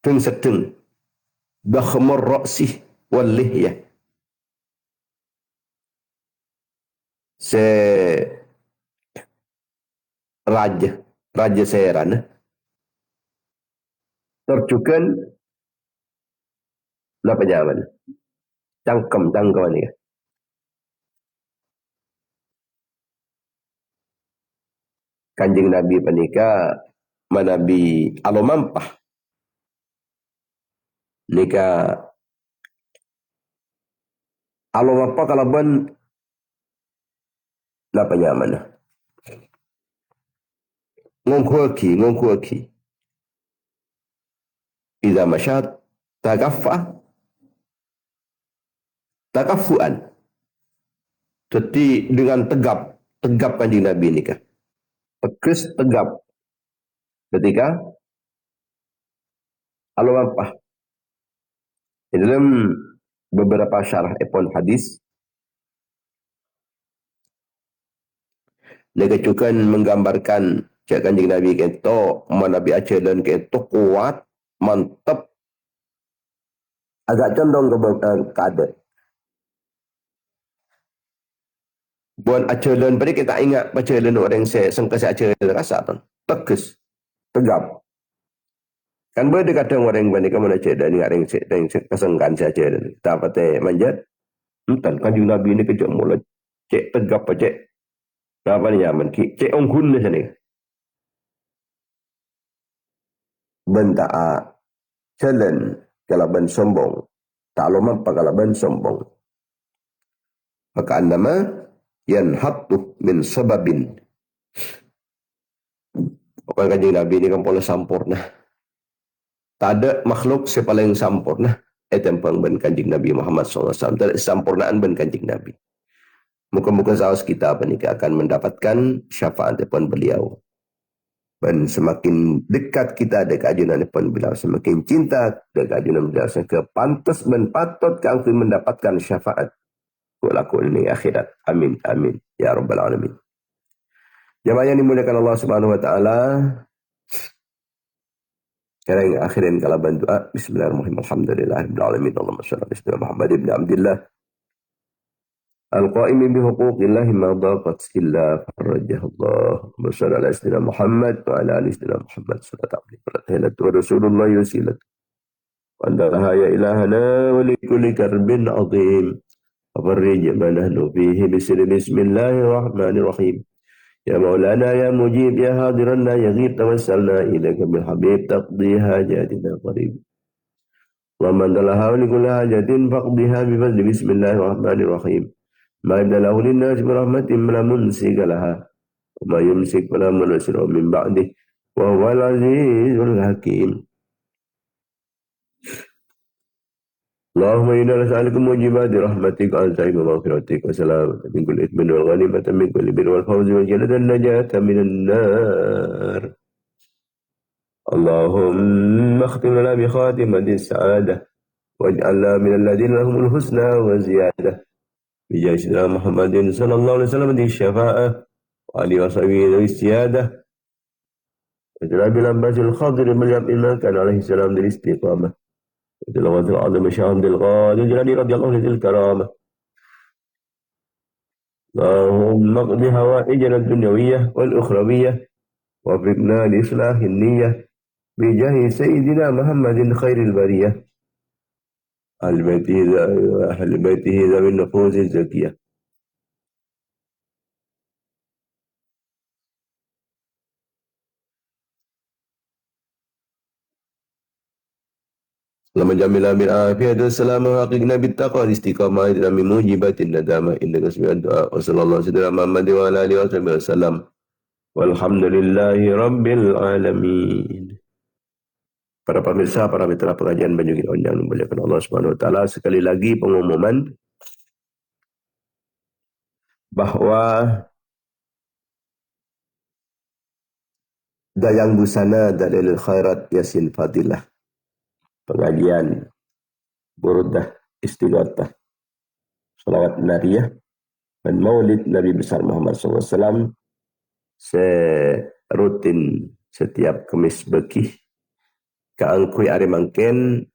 Teng sedeng. Dakhmur ra'sih wal lihyah. Raja Seran terjukan apa jaman cangkem ni Kanjeng Nabi panika manabi alomampah nika alomampah kalaban apa jaman ngongkuaki idza masyat takafuan. Jadi dengan tegap Kanjeng Nabi nikah. Tegas tegap ketika alomampah. Di dalam beberapa syarah epon hadis Negacukan menggambarkan cak Kanjeng Nabi keto manabi ajalan keto kuat mantap agak condong ke keadaan. Buat ajalan pada kita ingat ajalan orang saya sengkasi ajalan rasa tu tegas tegap. Kan boleh kadang orang banding kamu nak cakap ni orang cakap kesenggan saja tak patah manjat. Entan Kanjeng Nabi ni kejap mula cek tegap cek apa ni nyaman cek ongkun ni sana. Benda jalan kalaban sombong, tak lomam kalaban sombong. Maka nama yanhattu min sababin. Pokoknya Kanjeng Nabi ni kan pola sampurna. Tak ada makhluk sepaling sampurna. Tempang ben Kanjeng Nabi Muhammad SAW. Tak ada sempurnaan ben Kanjeng Nabi. Muka-muka saus kita akan mendapatkan syafaat depan beliau. Dan semakin dekat kita dengan ajunan depan beliau, semakin cinta dengan ajunan beliau, semakin pantas dan patut kami mendapatkan syafaat. Kulakul ini akhirat. Amin. Amin. Ya Rabbal Alamin. Jamaah yang dimuliakan Allah Subhanahu Wa Taala. Sekarang akhirin kalau doa. Bismillahirrahmanirrahim. Alhamdulillahirabbil alamin. Allahumma shalli ala sayyidina Muhammad ibn Abdullah. Al-Qaimi bihuquqillahi ma daqat illa farajah Allah. Allahumma ala sayyidina Muhammad wa ala ali sayyidina Muhammad sallallahu alaihi wasallam. Wa Rasulullah yusilat. Wa andaha ya ilahana wa li kulli karbin azim. Farrij ma nahnu fihi bismillahirrahmanirrahim. Ya Maulana ya Mujib ya hadiran la yaghib tawassalna ilaika bil habib taqdi hajatina qarib. Wa man dalaha li kulli hajatin faqdiha bi fadli bismillahirrahmanirrahim. Ma dalahu linnas bi rahmatin la mumsika laha wa ma yumsik fala mursila min ba'dih wa huwal azizul hakim. Allahumma inna nas'aluka mujibati rahmatika wa sa'ika maghfiratika wa salamata min kulli ithmin wa ghanimatan min kulli birrin wal fawzi wa jannatan najata minan nar. Allahumma akhtim lana bi khatimati sa'adah waj'alna min alladhina lahumul husna wa ziyadah. Bijaya Sayyidina Muhammadin sallallahu alaihi wasallam di syafa'ah wa alihi wa sahbihi istiadah. Wa bil ambasil khadir malyam ilman kan alaihi salam di istiqamah. Wa al-azim syaham bil ghadir jalani radiyallahu anhu al-karamah. اللهم اقض هوائجنا الدنيوية والأخروية وفقنا لإصلاح النية بجاه سيدنا محمد خير البرية أهل بيته ذوي النفوس الزكية. Lama jamila min afiyat wa salam wa haqiqna bittaqwa istiqamah dan min mujibatin nadama innaka sami'ud du'a wa sallallahu alaihi wa Muhammad wa ala alihi wa sallam walhamdulillahi rabbil alamin. Para pemirsa, para mitra pengajian Banyu Ginong yang dimuliakan Allah Subhanahu wa taala, sekali lagi pengumuman bahwa Dayang Busana Dalilul Khairat Yasin Fadilah, pengajian Burudah Istighatsah, Salawat Nariyah dan Maulid Nabi besar Muhammad SAW rutin setiap Kamis Bekih kaangkui ari mangken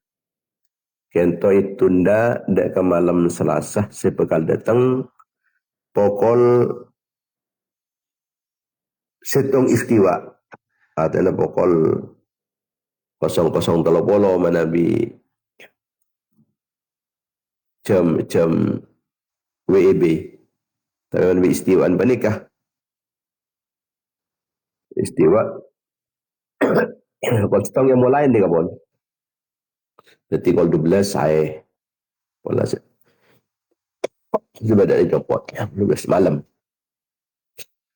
kentoi tunda dek ke malam Selasa sepekal datang pokol setong istiwa atau pokol 00.30 manabi jam WEB tapi istiwaan panikah istiwa kol setong yang mulai ni kapon jadi kol 12 saya pola sudah dari copot 12 malam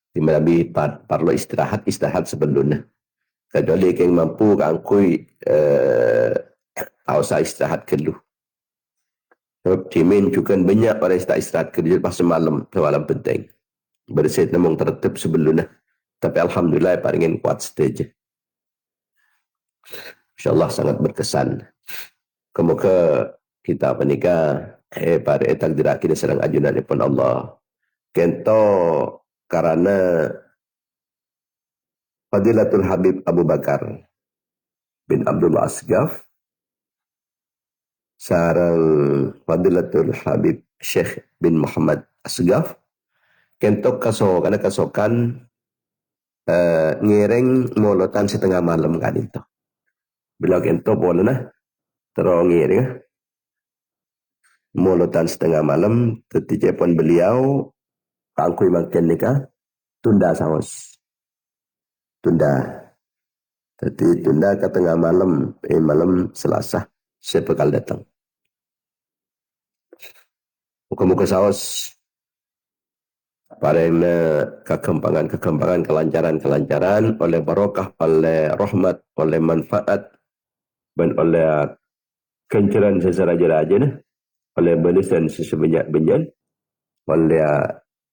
di manabi parlo istirahat sebelumnya kecuali yang mampu kangkui awsa istirahat kedua. Cimin juga banyak pada istirahat kerja pas semalam penting. Berset namung tertib sebelumnya. Tapi alhamdulillah paling kuat stage. Insyaallah sangat berkesan. Kemuka kita menikah pada takdir kita sedang ajunan pun Allah. Kento karena Fadilatul Habib Abu Bakar bin Abdullah Asgaf sarang Fadilatul Habib Syekh bin Muhammad Asgaf kentok kasokan ngiring molotan setengah malam kan itu bila kentok boleh nah terus ngiring molotan setengah malam tetipon beliau kangkui makin nikah tunda saus jadi tunda ke tengah malam malam Selasa sepekal datang muka-muka saus parena kekembangan kelancaran oleh barokah, oleh rahmat, oleh manfaat dan oleh kencaran seseraja-raja oleh benisan sesebanyak-banyak oleh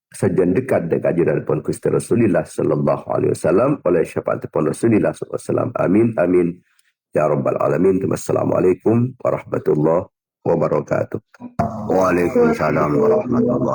sajian dekat ajaran pun Gusti Rasulullah sallallahu alaihi wasallam oleh syafaat pun Rasulullah sallallahu alaihi wasallam amin amin ya rabbal alamin. Wassalamualaikum warahmatullahi wabarakatuh. Waalaikumsalam warahmatullahi